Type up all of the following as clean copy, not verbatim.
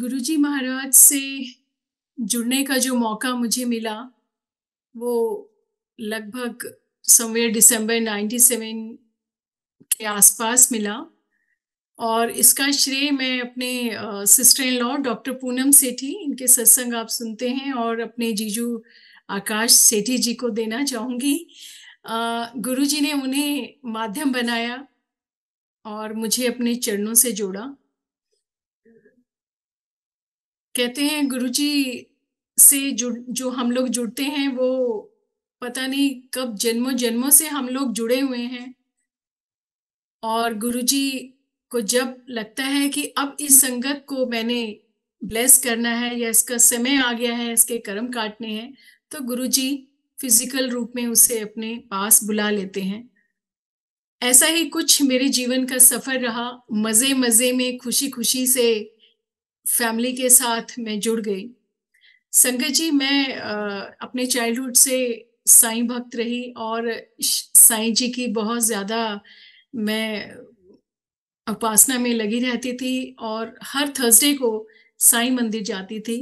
गुरुजी महाराज से जुड़ने का जो मौका मुझे मिला वो लगभग समवेयर दिसंबर 97 के आसपास मिला। और इसका श्रेय मैं अपने sister in law doctor Poonam Sethi, इनके सत्संग आप सुनते हैं, और अपने जीजू आकाश सेठी जी को देना चाहूंगी। गुरुजी ने उन्हें माध्यम बनाया और मुझे अपने चरणों से जोड़ा। कहते हैं गुरुजी से जुड़ जो हम लोग जुड़ते हैं वो पता नहीं कब जन्मों जन्मों से हम लोग जुड़े हुए हैं। और गुरुजी को जब लगता है कि अब इस संगत को मैंने ब्लेस करना है या इसका समय आ गया है, इसके कर्म काटने हैं, तो गुरुजी फिजिकल रूप में उसे अपने पास बुला लेते हैं। ऐसा ही कुछ मेरे जीवन का सफर रहा। मजे मजे में खुशी खुशी से फैमिली के साथ मैं जुड़ गई। संगत जी, मैं अपने चाइल्डहुड से साईं भक्त रही और साईं जी की बहुत ज्यादा मैं उपासना में लगी रहती थी और हर थर्सडे को साईं मंदिर जाती थी।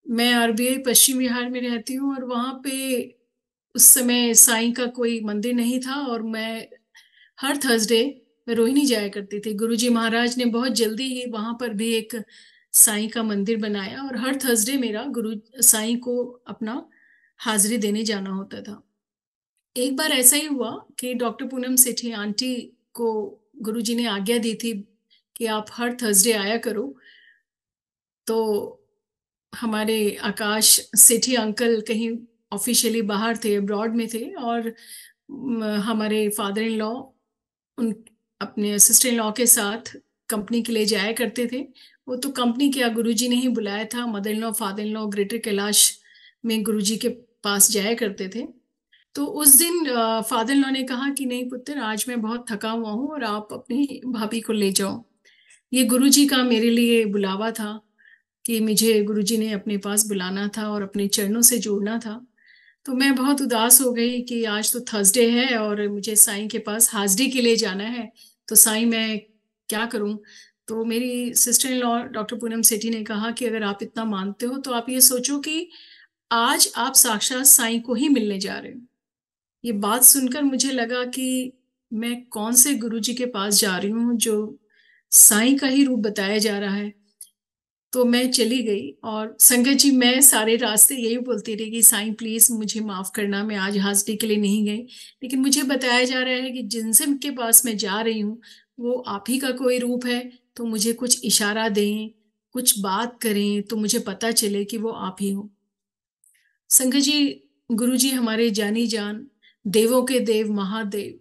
मैं आरबीआई पश्चिम बिहार में रहती हूँ और वहाँ पे उस समय साईं का कोई मंदिर नहीं था, और मैं हर थर्सडे मैं रोहिणी जाया करती थी। गुरुजी महाराज ने बहुत जल्दी ही वहां पर भी एक साईं का मंदिर बनाया और हर थर्सडे मेरा गुरु साईं को अपना हाजिरी देने जाना होता था। एक बार ऐसा ही हुआ कि डॉक्टर पूनम सेठी आंटी को गुरुजी ने आज्ञा दी थी कि आप हर थर्सडे आया करो। तो हमारे आकाश सेठी अंकल कहीं ऑफिशियली बाहर थे, अब्रॉड में थे, और हमारे फादर इन लॉ उन अपने असिस्टेंट लॉ के साथ कंपनी के लिए जाया करते थे। वो तो कंपनी क्या, गुरुजी ने ही बुलाया था। Mother in law father in law greater Kailash में गुरुजी के पास जाया करते थे। तो उस दिन फादर इन लॉ ने कहा कि नहीं पुत्र, आज मैं बहुत थका हुआ हूँ और आप अपनी भाभी को ले जाओ। ये गुरुजी का मेरे लिए बुलावा था कि मुझे गुरुजी ने अपने पास बुलाना था और अपने चरणों से जोड़ना था। तो मैं बहुत उदास हो गई कि आज तो थर्सडे है और मुझे साईं के पास हाजिरी के लिए जाना है, तो साईं मैं क्या करूं। तो मेरी sister in law doctor Poonam Sethi ने कहा कि अगर आप इतना मानते हो तो आप ये सोचो कि आज आप साक्षात साईं को ही मिलने जा रहे हो। ये बात सुनकर मुझे लगा कि मैं कौन से गुरुजी के पास जा रही हूँ जो साईं का ही रूप बताया जा रहा है। तो मैं चली गई और संगत जी, मैं सारे रास्ते यही बोलती रही कि साईं प्लीज मुझे माफ करना, मैं आज हाजिरी के लिए नहीं गई। लेकिन मुझे बताया जा रहा है कि जिनसे के पास मैं जा रही हूँ वो आप ही का कोई रूप है, तो मुझे कुछ इशारा दें, कुछ बात करें तो मुझे पता चले कि वो आप ही हो। संगत जी, गुरु जी हमारे जानी जान, देवों के देव महादेव,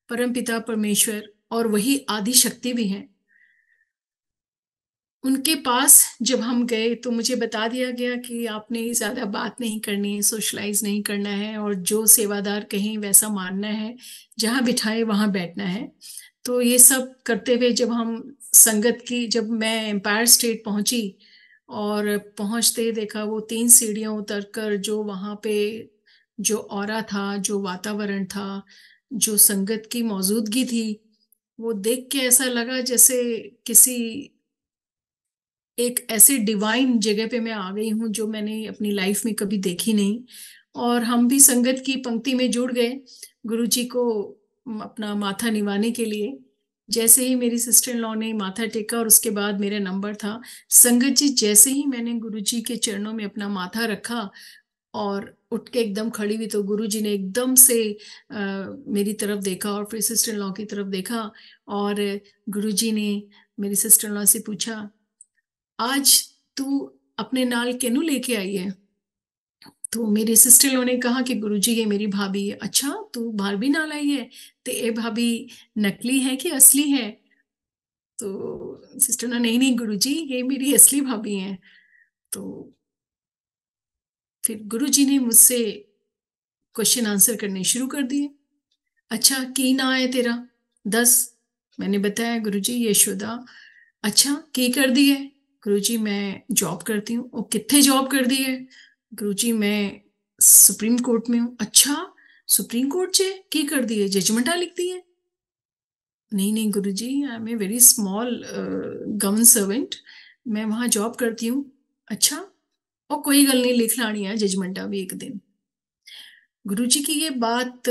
परमपिता परमेश्वर और वही आदि शक्ति भी हैं। उनके पास जब हम गए तो मुझे बता दिया गया कि आपने ज्यादा बात नहीं करनी है, सोशलाइज नहीं करना है, और जो सेवादार कहें वैसा मानना है, जहां बिठाए वहां बैठना है। तो ये सब करते हुए जब मैं एम्पायर स्टेट पहुंची और पहुंचते ही देखा वो 3 सीढ़ियां उतरकर जो वहां पे जो ऑरा था, जो वातावरण था, जो संगत की मौजूदगी थी, वो देख के ऐसा लगा जैसे किसी एक ऐसे डिवाइन जगह पे मैं आ गई हूँ जो मैंने अपनी लाइफ में कभी देखी नहीं। और हम भी संगत की पंक्ति में जुड़ गए गुरु जी को अपना माथा निवाने के लिए। जैसे ही मेरी सिस्टर इन लॉ ने माथा टेका और उसके बाद मेरा नंबर था, संगत जी जैसे ही मैंने गुरु जी के चरणों में अपना माथा रखा और उठ के एकदम खड़ी हुई, तो गुरु जी ने एकदम से मेरी तरफ देखा और फिर सिस्टर इन लॉ की तरफ देखा। और गुरु जी ने मेरी सिस्टर इन लॉ से पूछा, आज तू अपने नाल केनू लेके आई है। तो मेरी सिस्टर लो ने कहा कि गुरुजी ये मेरी भाभी है। अच्छा, तू भाभी नाल आई है, तो ये भाभी नकली है कि असली है। तो सिस्टर ने, नहीं नहीं गुरुजी ये मेरी असली भाभी है। तो फिर गुरुजी ने मुझसे क्वेश्चन आंसर करने शुरू कर दिए। अच्छा, की ना है तेरा, दस। मैंने बताया गुरुजी यशोदा। अच्छा, की कर दी है। गुरुजी मैं जॉब करती हूँ। ओ कितने जॉब कर दी है। गुरुजी मैं सुप्रीम कोर्ट में हूँ। अच्छा, सुप्रीम कोर्ट चे की कर दी है, जजमेंटा लिख दी है। नहीं नहीं Guruji, I am a very small government servant. मैं वहाँ जॉब करती हूँ। अच्छा, और कोई गल नहीं, लिख लानी है जजमेंटा भी एक दिन। गुरुजी की ये बात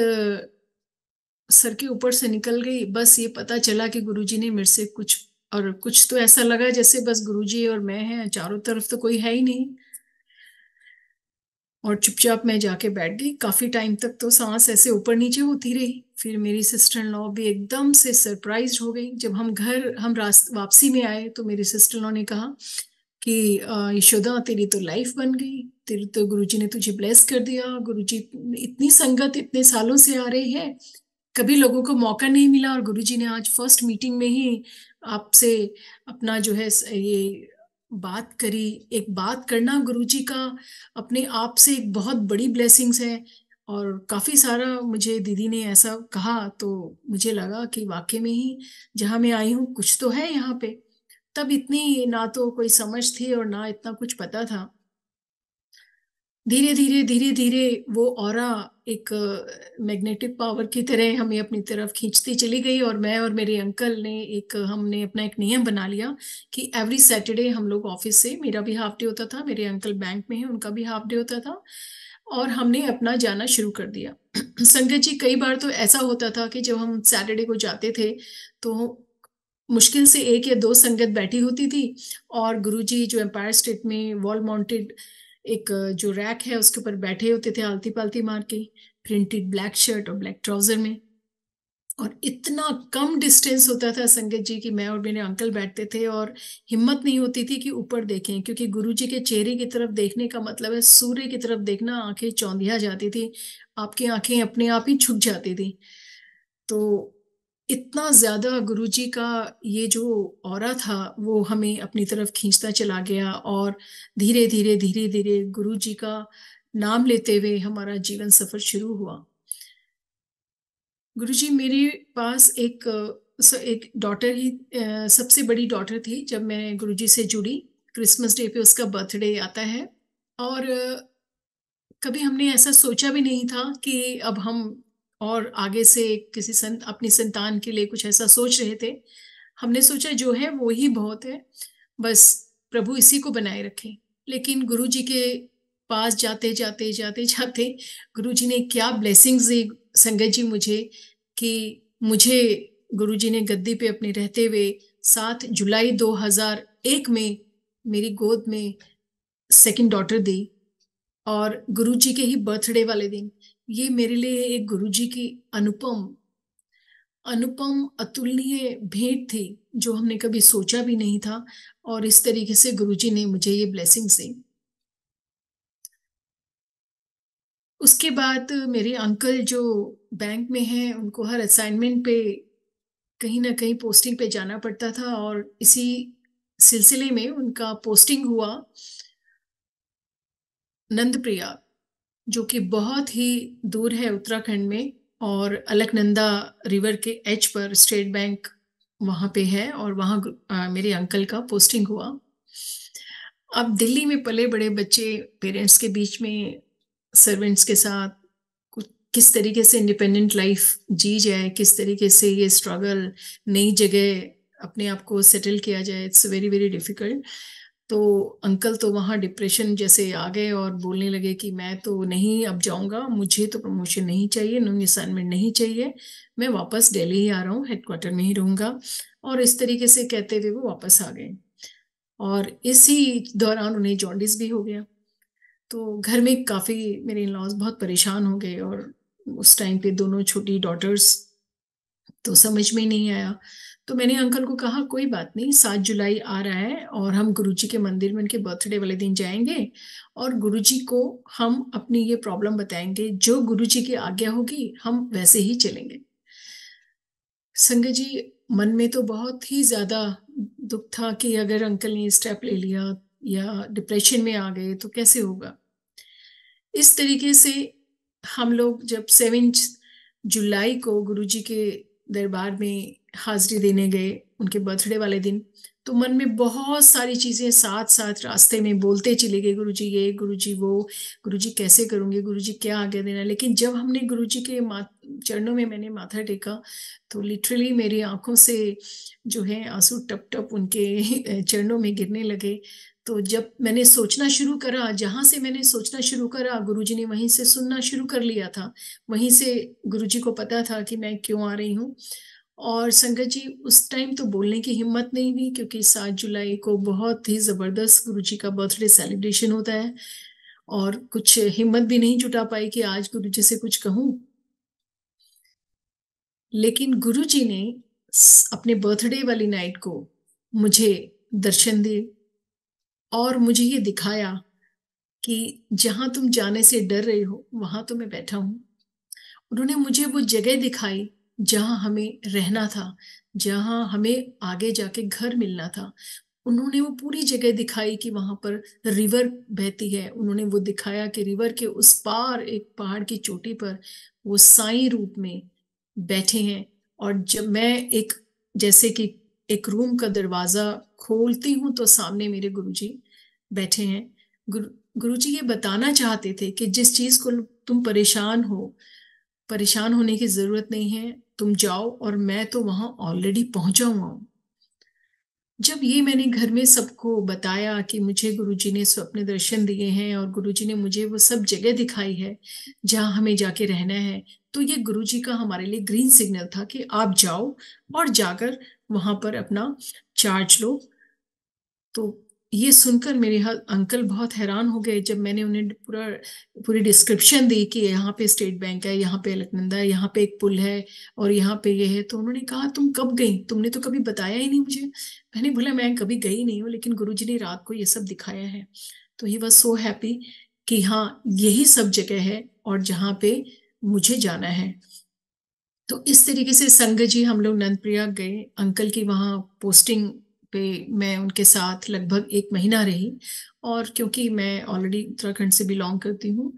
सर के ऊपर से निकल गई। बस ये पता चला कि गुरुजी ने मेरे से कुछ, और कुछ तो ऐसा लगा जैसे बस गुरुजी और मैं हैं, चारों तरफ तो कोई है ही नहीं। और चुपचाप मैं जाके बैठ गई। काफी टाइम तक तो सांस ऐसे ऊपर नीचे होती रही। फिर मेरी सिस्टर इन लॉ भी एकदम से सरप्राइज हो गई। जब हम वापसी में आए तो मेरी सिस्टर इन लॉ ने कहा कि यशोदा, तेरी तो लाइफ बन गई, तेरी तो गुरुजी ने तुझे ब्लेस कर दिया। गुरुजी, इतनी संगत इतने सालों से आ रही है, कभी लोगों को मौका नहीं मिला, और गुरुजी ने आज फर्स्ट मीटिंग में ही आपसे अपना जो है ये बात करी। एक बात करना गुरुजी का अपने आप से एक बहुत बड़ी ब्लेसिंग्स है। और काफी सारा मुझे दीदी ने ऐसा कहा, तो मुझे लगा कि वाकई में ही जहां मैं आई हूँ कुछ तो है यहाँ पे। तब इतनी ना तो कोई समझ थी और ना इतना कुछ पता था। धीरे धीरे धीरे धीरे वो ऑरा एक मैग्नेटिक पावर की तरह हमें अपनी तरफ खींचती चली गई। और मैं और मेरे अंकल ने हमने अपना एक नियम बना लिया कि एवरी सैटरडे हम लोग ऑफिस से, मेरा भी हाफ डे होता था, मेरे अंकल बैंक में हैं उनका भी हाफ डे होता था, और हमने अपना जाना शुरू कर दिया। संगत जी, कई बार तो ऐसा होता था कि जब हम सैटरडे को जाते थे तो मुश्किल से एक या दो संगत बैठी होती थी, और गुरुजी जो एम्पायर स्टेट में वॉल माउंटेड एक जो रैक है उसके ऊपर बैठे होते थे आलती पालती मार के, प्रिंटेड ब्लैक शर्ट और ब्लैक ट्राउजर में। और इतना कम डिस्टेंस होता था संगत जी कि मैं और मेरे अंकल बैठते थे, और हिम्मत नहीं होती थी कि ऊपर देखें, क्योंकि गुरुजी के चेहरे की तरफ देखने का मतलब है सूर्य की तरफ देखना। आंखें चौंधिया जाती थी, आपकी आंखें अपने आप ही झुक जाती थी। तो इतना ज्यादा गुरुजी का ये जो ऑरा था वो हमें अपनी तरफ खींचता चला गया। और धीरे धीरे धीरे धीरे गुरुजी का नाम लेते हुए हमारा जीवन सफर शुरू हुआ। गुरुजी, मेरे पास एक डॉटर ही, सबसे बड़ी डॉटर थी जब मैं गुरुजी से जुड़ी। क्रिसमस डे पे उसका बर्थडे आता है। और कभी हमने ऐसा सोचा भी नहीं था कि अब हम और आगे से अपनी संतान के लिए कुछ ऐसा सोच रहे थे। हमने सोचा जो है वो ही बहुत है, बस प्रभु इसी को बनाए रखे। लेकिन गुरु जी के पास जाते जाते जाते जाते गुरु जी ने क्या ब्लेसिंग्स दी संगत जी मुझे, कि मुझे गुरु जी ने गद्दी पे अपने रहते हुए 7 जुलाई 2001 में मेरी गोद में सेकंड डॉटर दी। और गुरुजी के ही बर्थडे वाले दिन, ये मेरे लिए एक गुरुजी की अनुपम अनुपम अतुलनीय भेंट थी, जो हमने कभी सोचा भी नहीं था। और इस तरीके से गुरुजी ने मुझे ये ब्लेसिंग दी। उसके बाद मेरे अंकल जो बैंक में हैं, उनको हर असाइनमेंट पे कहीं ना कहीं पोस्टिंग पे जाना पड़ता था, और इसी सिलसिले में उनका पोस्टिंग हुआ नंदप्रयाग, जो कि बहुत ही दूर है उत्तराखंड में। और अलकनंदा रिवर के एज पर स्टेट बैंक वहां पे है, और वहां मेरे अंकल का पोस्टिंग हुआ। अब दिल्ली में पले बड़े बच्चे पेरेंट्स के बीच में सर्वेंट्स के साथ किस तरीके से इंडिपेंडेंट लाइफ जी जाए, किस तरीके से ये स्ट्रगल, नई जगह अपने आप को सेटल किया जाए, इट्स वेरी वेरी डिफिकल्ट। तो अंकल तो वहाँ डिप्रेशन जैसे आ गए और बोलने लगे कि मैं तो नहीं अब जाऊंगा, मुझे तो प्रमोशन नहीं चाहिए, न्यू असाइनमेंट नहीं चाहिए, मैं वापस दिल्ली ही आ रहा हूँ, हेडक्वार्टर में ही रहूंगा। और इस तरीके से कहते हुए वो वापस आ गए। और इसी दौरान उन्हें जॉन्डिस भी हो गया। तो घर में काफी मेरे इन लॉज बहुत परेशान हो गए। और उस टाइम पे दोनों छोटी डॉटर्स, तो समझ में नहीं आया। तो मैंने अंकल को कहा कोई बात नहीं, 7 जुलाई आ रहा है और हम गुरुजी के मंदिर में उनके बर्थडे वाले दिन जाएंगे, और गुरुजी को हम अपनी ये प्रॉब्लम बताएंगे, जो गुरुजी की आज्ञा होगी हम वैसे ही चलेंगे। संगत जी, मन में तो बहुत ही ज्यादा दुख था कि अगर अंकल ने स्टेप ले लिया या डिप्रेशन में आ गए तो कैसे होगा। इस तरीके से हम लोग जब 7 जुलाई को गुरुजी के दरबार में हाजिरी देने गए उनके बर्थडे वाले दिन, तो मन में बहुत सारी चीजें साथ साथ रास्ते में बोलते चले गए, गुरुजी ये, गुरुजी वो, गुरुजी कैसे करूंगी, गुरुजी क्या आगे देना। लेकिन जब हमने गुरुजी के चरणों में मैंने माथा टेका तो लिटरली मेरी आंखों से जो है आंसू टप टप उनके चरणों में गिरने लगे। तो जब मैंने सोचना शुरू करा, जहां से मैंने सोचना शुरू करा गुरुजी ने वहीं से सुनना शुरू कर लिया था। वहीं से गुरुजी को पता था कि मैं क्यों आ रही हूँ। और संगत जी उस टाइम तो बोलने की हिम्मत नहीं हुई, क्योंकि 7 जुलाई को बहुत ही जबरदस्त गुरुजी का बर्थडे सेलिब्रेशन होता है, और कुछ हिम्मत भी नहीं जुटा पाई कि आज गुरुजी से कुछ कहूं। लेकिन गुरुजी ने अपने बर्थडे वाली नाइट को मुझे दर्शन दिए और मुझे ये दिखाया कि जहां तुम जाने से डर रहे हो वहां तो मैं बैठा हूं। उन्होंने मुझे वो जगह दिखाई जहां हमें रहना था, जहां हमें आगे जाके घर मिलना था। उन्होंने वो पूरी जगह दिखाई कि वहां पर रिवर बहती है। उन्होंने वो दिखाया कि रिवर के उस पार एक पहाड़ की चोटी पर वो साईं रूप में बैठे हैं। और जब मैं एक, जैसे कि एक रूम का दरवाजा खोलती हूँ तो सामने मेरे गुरुजी बैठे हैं। गुरुजी ये बताना चाहते थे कि जिस चीज को तुम परेशान हो, परेशान होने की जरूरत नहीं है, तुम जाओ और मैं तो वहां ऑलरेडी पहुंचा हुआ हूं। जब ये मैंने घर में सबको बताया कि मुझे गुरुजी ने स्वप्न दर्शन दिए हैं और गुरुजी ने मुझे वो सब जगह दिखाई है जहां हमें जाके रहना है, तो ये गुरुजी का हमारे लिए ग्रीन सिग्नल था कि आप जाओ और जाकर वहां पर अपना चार्ज लो। तो ये सुनकर मेरे अंकल बहुत हैरान हो गए जब मैंने उन्हें पूरी डिस्क्रिप्शन दी कि यहाँ पे स्टेट बैंक है, यहाँ पे अलकनंदा है, यहाँ पे एक पुल है और यहाँ पे ये है। तो उन्होंने कहा तुम कब गई, तुमने तो कभी बताया ही नहीं मुझे। मैंने बोला मैं कभी गई नहीं हूँ, लेकिन गुरुजी ने रात को ये सब दिखाया है। तो ही वॉज सो हैप्पी कि हाँ यही सब जगह है और जहाँ पे मुझे जाना है। तो इस तरीके से संगत जी हम लोग नंदप्रयाग गए। अंकल की वहाँ पोस्टिंग पे मैं उनके साथ लगभग 1 महीना रही। और क्योंकि मैं ऑलरेडी उत्तराखंड से बिलोंग करती हूँ,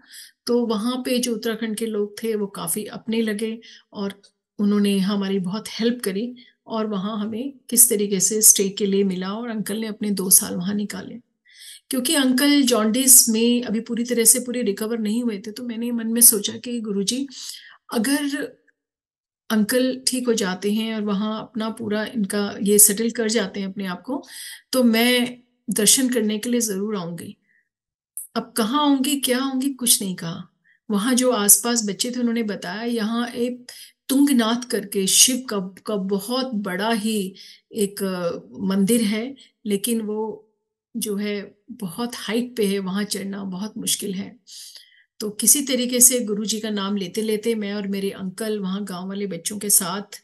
तो वहाँ पे जो उत्तराखंड के लोग थे वो काफी अपने लगे और उन्होंने हमारी बहुत हेल्प करी। और वहाँ हमें किस तरीके से स्टे के लिए मिला और अंकल ने अपने 2 साल वहाँ निकाले। क्योंकि अंकल जॉन्डिस में अभी पूरी तरह से पूरे रिकवर नहीं हुए थे, तो मैंने मन में सोचा कि गुरुजी अगर अंकल ठीक हो जाते हैं और वहां अपना पूरा इनका ये सेटल कर जाते हैं अपने आप को, तो मैं दर्शन करने के लिए जरूर आऊंगी। अब कहाँ आऊंगी क्या आऊंगी कुछ नहीं कहा। वहां जो आसपास बच्चे थे उन्होंने बताया यहाँ एक तुंगनाथ करके शिव का बहुत बड़ा ही एक मंदिर है, लेकिन वो जो है बहुत हाइट पे है, वहां चढ़ना बहुत मुश्किल है। तो किसी तरीके से गुरु जी का नाम लेते लेते मैं और मेरे अंकल वहाँ गांव वाले बच्चों के साथ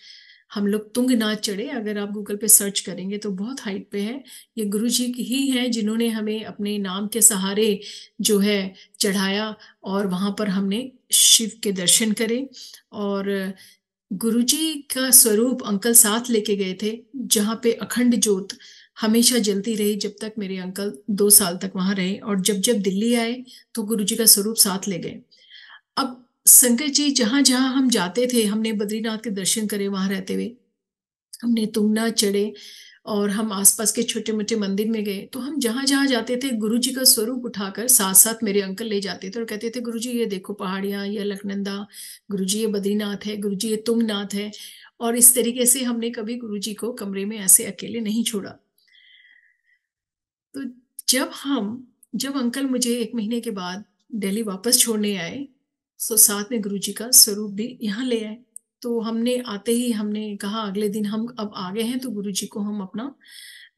हम लोग तुंगनाथ चढ़े। अगर आप गूगल पे सर्च करेंगे तो बहुत हाइट पे है। ये गुरु जी ही हैं जिन्होंने हमें अपने नाम के सहारे जो है चढ़ाया, और वहां पर हमने शिव के दर्शन करे। और गुरु जी का स्वरूप अंकल साथ लेके गए थे, जहाँ पे अखंड ज्योत हमेशा जलती रही जब तक मेरे अंकल 2 साल तक वहां रहे। और जब जब दिल्ली आए तो गुरु जी का स्वरूप साथ ले गए। अब संकट जी जहां जहां हम जाते थे, हमने बद्रीनाथ के दर्शन करे वहां रहते हुए, हमने तुंगनाथ चढ़े और हम आसपास के छोटे मोटे मंदिर में गए। तो हम जहां जहां जाते थे गुरु जी का स्वरूप उठाकर साथ साथ मेरे अंकल ले जाते थे और कहते थे गुरु जी ये देखो पहाड़ियां, ये अलकनंदा, गुरु जी ये बद्रीनाथ है, गुरु जी ये तुंगनाथ है। और इस तरीके से हमने कभी गुरु जी को कमरे में ऐसे अकेले नहीं छोड़ा। तो जब अंकल मुझे 1 महीने के बाद दिल्ली वापस छोड़ने आए, तो साथ में गुरु जी का स्वरूप भी यहाँ ले आए। तो हमने आते ही हमने कहा अगले दिन हम अब आ गए हैं तो गुरु जी को हम अपना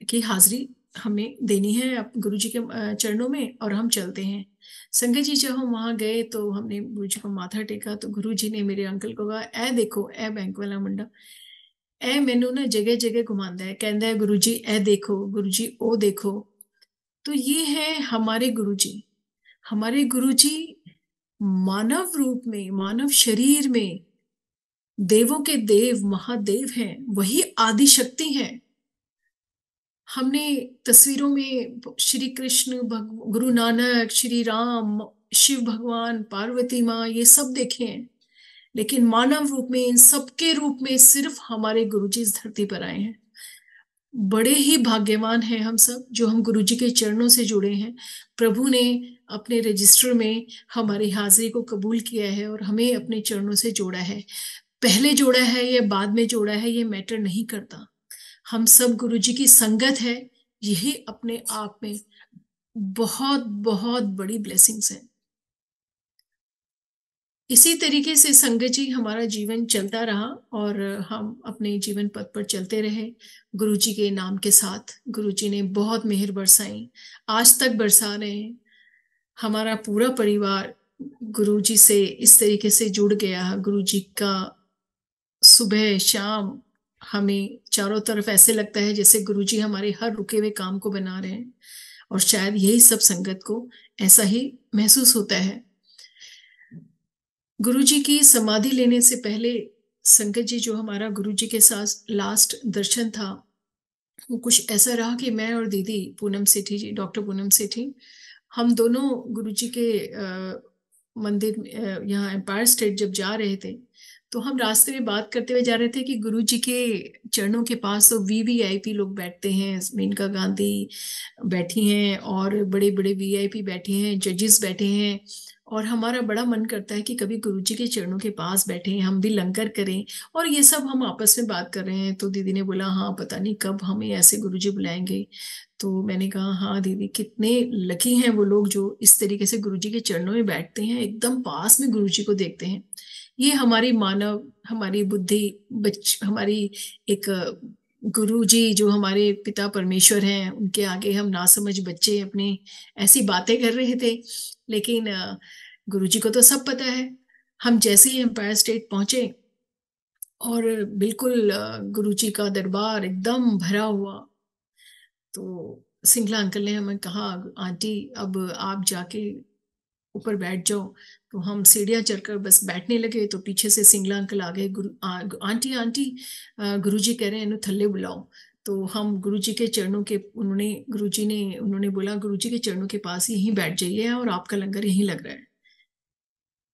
की हाजिरी हमें देनी है अब गुरु जी के चरणों में, और हम चलते हैं। संगत जी जब हम वहां गए तो हमने गुरु जी को माथा टेका तो गुरु जी ने मेरे अंकल को कहा ए देखो ए बैंक वाला मुंडा, ए मैनू ना जगह जगह घुमांदा है, कहता है गुरु जी ए देखो गुरु जी ओ देखो। तो ये है हमारे गुरुजी। हमारे गुरुजी मानव रूप में, मानव शरीर में देवों के देव महादेव हैं, वही आदि शक्ति हैं। हमने तस्वीरों में श्री कृष्ण, गुरु नानक, श्री राम, शिव भगवान, पार्वती माँ ये सब देखे हैं, लेकिन मानव रूप में, इन सबके रूप में सिर्फ हमारे गुरुजी इस धरती पर आए हैं। बड़े ही भाग्यवान हैं हम सब जो हम गुरु जी के चरणों से जुड़े हैं। प्रभु ने अपने रजिस्टर में हमारी हाजिरी को कबूल किया है और हमें अपने चरणों से जोड़ा है। पहले जोड़ा है या बाद में जोड़ा है ये मैटर नहीं करता। हम सब गुरु जी की संगत है, यही अपने आप में बहुत बहुत बड़ी ब्लेसिंग्स है। इसी तरीके से संगत जी हमारा जीवन चलता रहा और हम अपने जीवन पथ पर चलते रहे गुरु जी के नाम के साथ। गुरु जी ने बहुत मेहर बरसाई, आज तक बरसा रहे हैं। हमारा पूरा परिवार गुरु जी से इस तरीके से जुड़ गया। गुरु जी का सुबह शाम हमें चारों तरफ ऐसे लगता है जैसे गुरु जी हमारे हर रुके हुए काम को बना रहे हैं, और शायद यही सब संगत को ऐसा ही महसूस होता है। गुरु जी की समाधि लेने से पहले संगत जी जो हमारा गुरु जी के साथ लास्ट दर्शन था वो कुछ ऐसा रहा कि मैं और दीदी पूनम सेठी जी, डॉक्टर पूनम सेठी, हम दोनों गुरु जी के मंदिर यहाँ एम्पायर स्टेट जब जा रहे थे तो हम रास्ते में बात करते हुए जा रहे थे कि गुरु जी के चरणों के पास तो वीवीआईपी लोग बैठते हैं, मेनका गांधी बैठी हैं और बड़े बड़े वीआईपी बैठे हैं, जजेस बैठे हैं, और हमारा बड़ा मन करता है कि कभी गुरु जी के चरणों के पास बैठे हम भी लंगर करें। और ये सब हम आपस में बात कर रहे हैं तो दीदी ने बोला हाँ पता नहीं कब हमें ऐसे गुरु जी बुलाएंगे। तो मैंने कहा हाँ दीदी, कितने लकी हैं वो लोग जो इस तरीके से गुरु जी के चरणों में बैठते हैं, एकदम पास में गुरु जी को देखते हैं। ये हमारी मानव, हमारी बुद्धि, हमारी एक गुरु जी जो हमारे पिता परमेश्वर हैं उनके आगे हम नासमझ बच्चे अपने ऐसी बातें कर रहे थे। लेकिन गुरु जी को तो सब पता है। हम जैसे ही एम्पायर स्टेट पहुंचे और बिल्कुल गुरु जी का दरबार एकदम भरा हुआ, तो सिंगला अंकल ने हमें कहा आंटी अब आप जाके ऊपर बैठ जाओ। तो हम सीढ़ियां चढ़कर बस बैठने लगे तो पीछे से सिंगला अंकल आ गए, आंटी आंटी गुरु जी कह रहे हैं इन्हें थल्ले बुलाओ। तो हम गुरु जी के चरणों के उन्होंने बोला गुरु जी के चरणों के पास यहीं बैठ जाइए और आपका लंगर यहीं लग रहा है।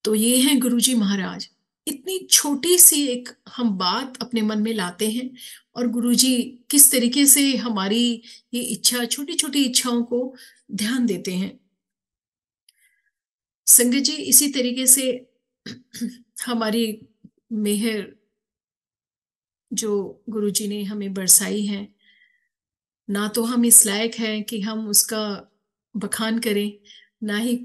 तो ये हैं गुरु जी महाराज। इतनी छोटी सी एक हम बात अपने मन में लाते हैं और गुरु जी किस तरीके से हमारी ये इच्छा, छोटी छोटी इच्छाओं को ध्यान देते हैं। संगत जी इसी तरीके से हमारी मेहर जो गुरु जी ने हमें बरसाई है, ना तो हम इस लायक हैं कि हम उसका बखान करें, ना ही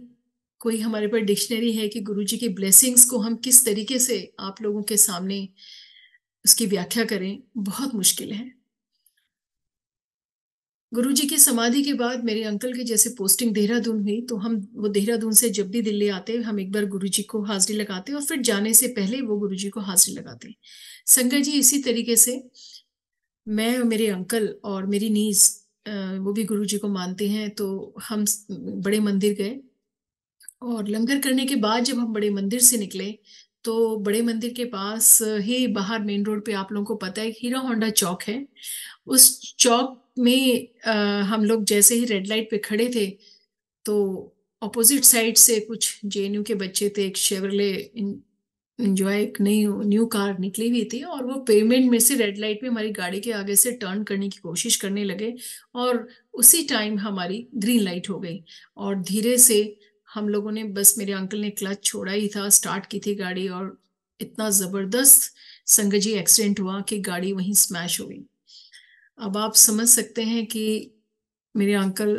कोई हमारे पर डिक्शनरी है कि गुरु जी की ब्लेसिंग्स को हम किस तरीके से आप लोगों के सामने उसकी व्याख्या करें, बहुत मुश्किल है। गुरु जी की समाधि के बाद मेरे अंकल की जैसे पोस्टिंग देहरादून हुई तो हम वो देहरादून से जब भी दिल्ली आते हम एक बार गुरु जी को हाजिरी लगाते और फिर जाने से पहले वो गुरु जी को हाजिरी लगाते। संगत जी इसी तरीके से मैं और मेरे अंकल और मेरी नीज वो भी गुरु जी को मानते हैं, तो हम बड़े मंदिर गए और लंगर करने के बाद जब हम बड़े मंदिर से निकले तो बड़े मंदिर के पास ही बाहर मेन रोड पे आप लोगों को पता है हीरो होंडा चौक है। उस चौक में हम लोग जैसे ही रेड लाइट पे खड़े थे तो ऑपोजिट साइड से कुछ जेएनयू के बच्चे थे, एक शेवरले इंजॉय एक नई न्यू कार निकली हुई थी और वो पेमेंट में से रेड लाइट पे हमारी गाड़ी के आगे से टर्न करने की कोशिश करने लगे और उसी टाइम हमारी ग्रीन लाइट हो गई और धीरे से हम लोगों ने, बस मेरे अंकल ने क्लच छोड़ा ही था, स्टार्ट की थी गाड़ी और इतना जबरदस्त संगत जी एक्सीडेंट हुआ कि गाड़ी वहीं स्मैश हो गई। अब आप समझ सकते हैं कि मेरे अंकल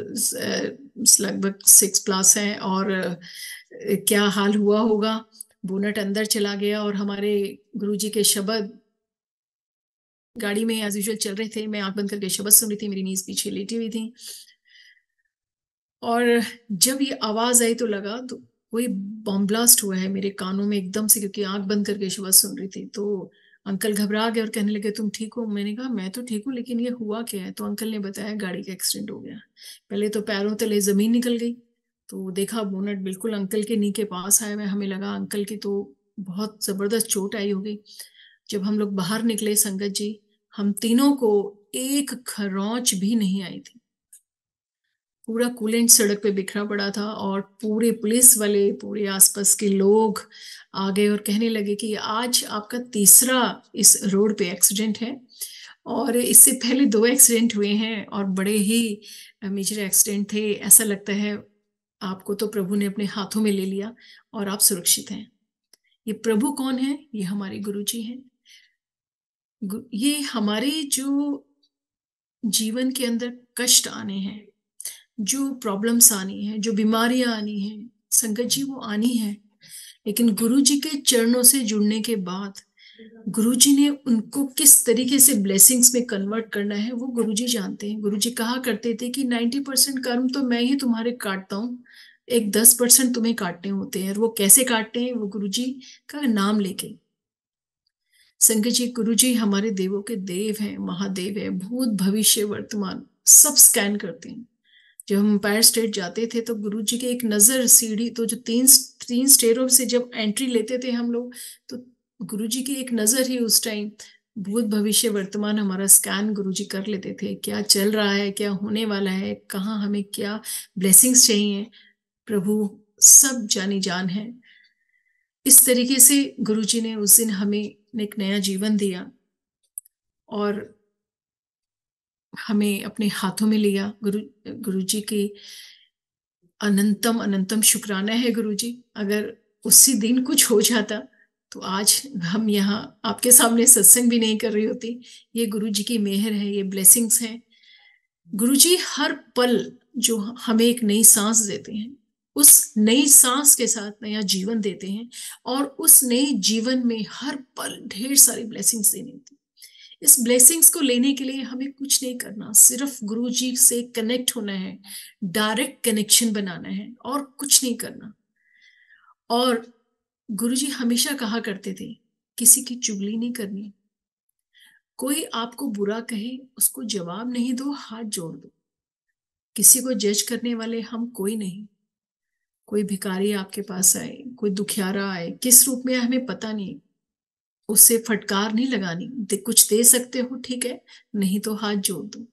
लगभग 6+ हैं और क्या हाल हुआ होगा। बोनट अंदर चला गया और हमारे गुरुजी के शब्द गाड़ी में एज यूजुअल चल रहे थे, मैं आंख बंद करके शब्द सुन रही थी, मेरी नीज पीछे लेटी हुई थी और जब ये आवाज आई तो लगा तो कोई बॉम्ब ब्लास्ट हुआ है मेरे कानों में एकदम से, क्योंकि आंख बंद करके शब्द सुन रही थी। तो अंकल घबरा गए और कहने लगे तुम ठीक हो? मैंने कहा मैं तो ठीक हूँ लेकिन ये हुआ क्या है? तो अंकल ने बताया गाड़ी का एक्सीडेंट हो गया। पहले तो पैरों तले जमीन निकल गई, तो देखा बोनट बिल्कुल अंकल के नी के पास आया, मैं हमें लगा अंकल की तो बहुत जबरदस्त चोट आई होगी। जब हम लोग बाहर निकले संगत जी, हम तीनों को एक खरोंच भी नहीं आई थी। पूरा कूलेंट सड़क पे बिखरा पड़ा था और पूरे पुलिस वाले, पूरे आसपास के लोग आ गए और कहने लगे कि आज आपका तीसरा इस रोड पे एक्सीडेंट है और इससे पहले 2 एक्सीडेंट हुए हैं और बड़े ही मेजर एक्सीडेंट थे। ऐसा लगता है आपको तो प्रभु ने अपने हाथों में ले लिया और आप सुरक्षित हैं। ये प्रभु कौन है? ये हमारे गुरु जी हैं। ये हमारे जो जीवन के अंदर कष्ट आने हैं, जो प्रॉब्लम्स आनी है, जो बीमारियां आनी है, संकट जी वो आनी है, लेकिन गुरु जी के चरणों से जुड़ने के बाद गुरु जी ने उनको किस तरीके से ब्लेसिंग्स में कन्वर्ट करना है वो गुरु जी जानते हैं। गुरु जी कहा करते थे कि 90% कर्म तो मैं ही तुम्हारे काटता हूँ, एक 10% तुम्हें काटने होते हैं। और वो कैसे काटते हैं? वो गुरु जी का नाम लेके। संगत जी, गुरु जी हमारे देवों के देव हैं, महादेव है, भूत भविष्य वर्तमान सब स्कैन करते हैं। जब हम एम्पायर स्टेट जाते थे तो गुरु जी के एक नजर सीढ़ी, तो जो तीन तीन स्टेयरों से जब एंट्री लेते थे हम लोग, तो गुरु जी की एक नजर ही उस टाइम भूत भविष्य वर्तमान हमारा स्कैन गुरु जी कर लेते थे। क्या चल रहा है, क्या होने वाला है, कहाँ हमें क्या ब्लेसिंग्स चाहिए, प्रभु सब जानी जान है। इस तरीके से गुरु जी ने उस दिन हमें एक नया जीवन दिया और हमें अपने हाथों में लिया। गुरु जी की अनंतम अनंतम शुक्राना है गुरु जी। अगर उसी दिन कुछ हो जाता तो आज हम यहाँ आपके सामने सत्संग भी नहीं कर रही होती। ये गुरु जी की मेहर है, ये ब्लेसिंग्स हैं। गुरु जी हर पल जो हमें एक नई सांस देते हैं, उस नई सांस के साथ नया जीवन देते हैं, और उस नए जीवन में हर पल ढेर सारी ब्लेसिंग्स देनी होती है। इस ब्लेसिंग्स को लेने के लिए हमें कुछ नहीं करना, सिर्फ गुरु जी से कनेक्ट होना है, डायरेक्ट कनेक्शन बनाना है और कुछ नहीं करना। और गुरु जी हमेशा कहा करते थे किसी की चुगली नहीं करनी। कोई आपको बुरा कहे उसको जवाब नहीं दो, हाथ जोड़ दो। किसी को जज करने वाले हम कोई नहीं। कोई भिखारी आपके पास आए, कोई दुखियारा आए, किस रूप में आए हमें पता नहीं, उससे फटकार नहीं लगानी। कुछ दे सकते हो ठीक है, नहीं तो हाथ जोड़ दो।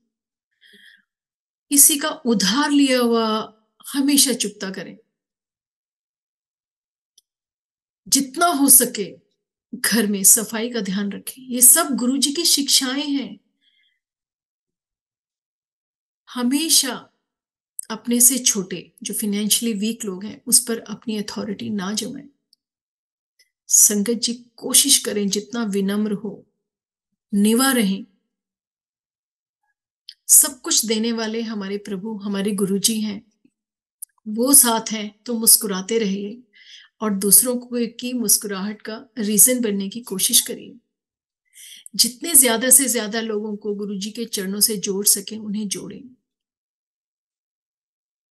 किसी का उधार लिया हुआ हमेशा चुकता करें। जितना हो सके घर में सफाई का ध्यान रखें। ये सब गुरु जी की शिक्षाएं हैं। हमेशा अपने से छोटे जो फाइनेंशियली वीक लोग हैं उस पर अपनी अथॉरिटी ना जमाएं। संगत जी कोशिश करें जितना विनम्र हो, निवा रहें। सब कुछ देने वाले हमारे प्रभु हमारे गुरु जी हैं, वो साथ हैं तो मुस्कुराते रहिए और दूसरों को की मुस्कुराहट का रीजन बनने की कोशिश करिए। जितने ज्यादा से ज्यादा लोगों को गुरु जी के चरणों से जोड़ सके उन्हें जोड़ें।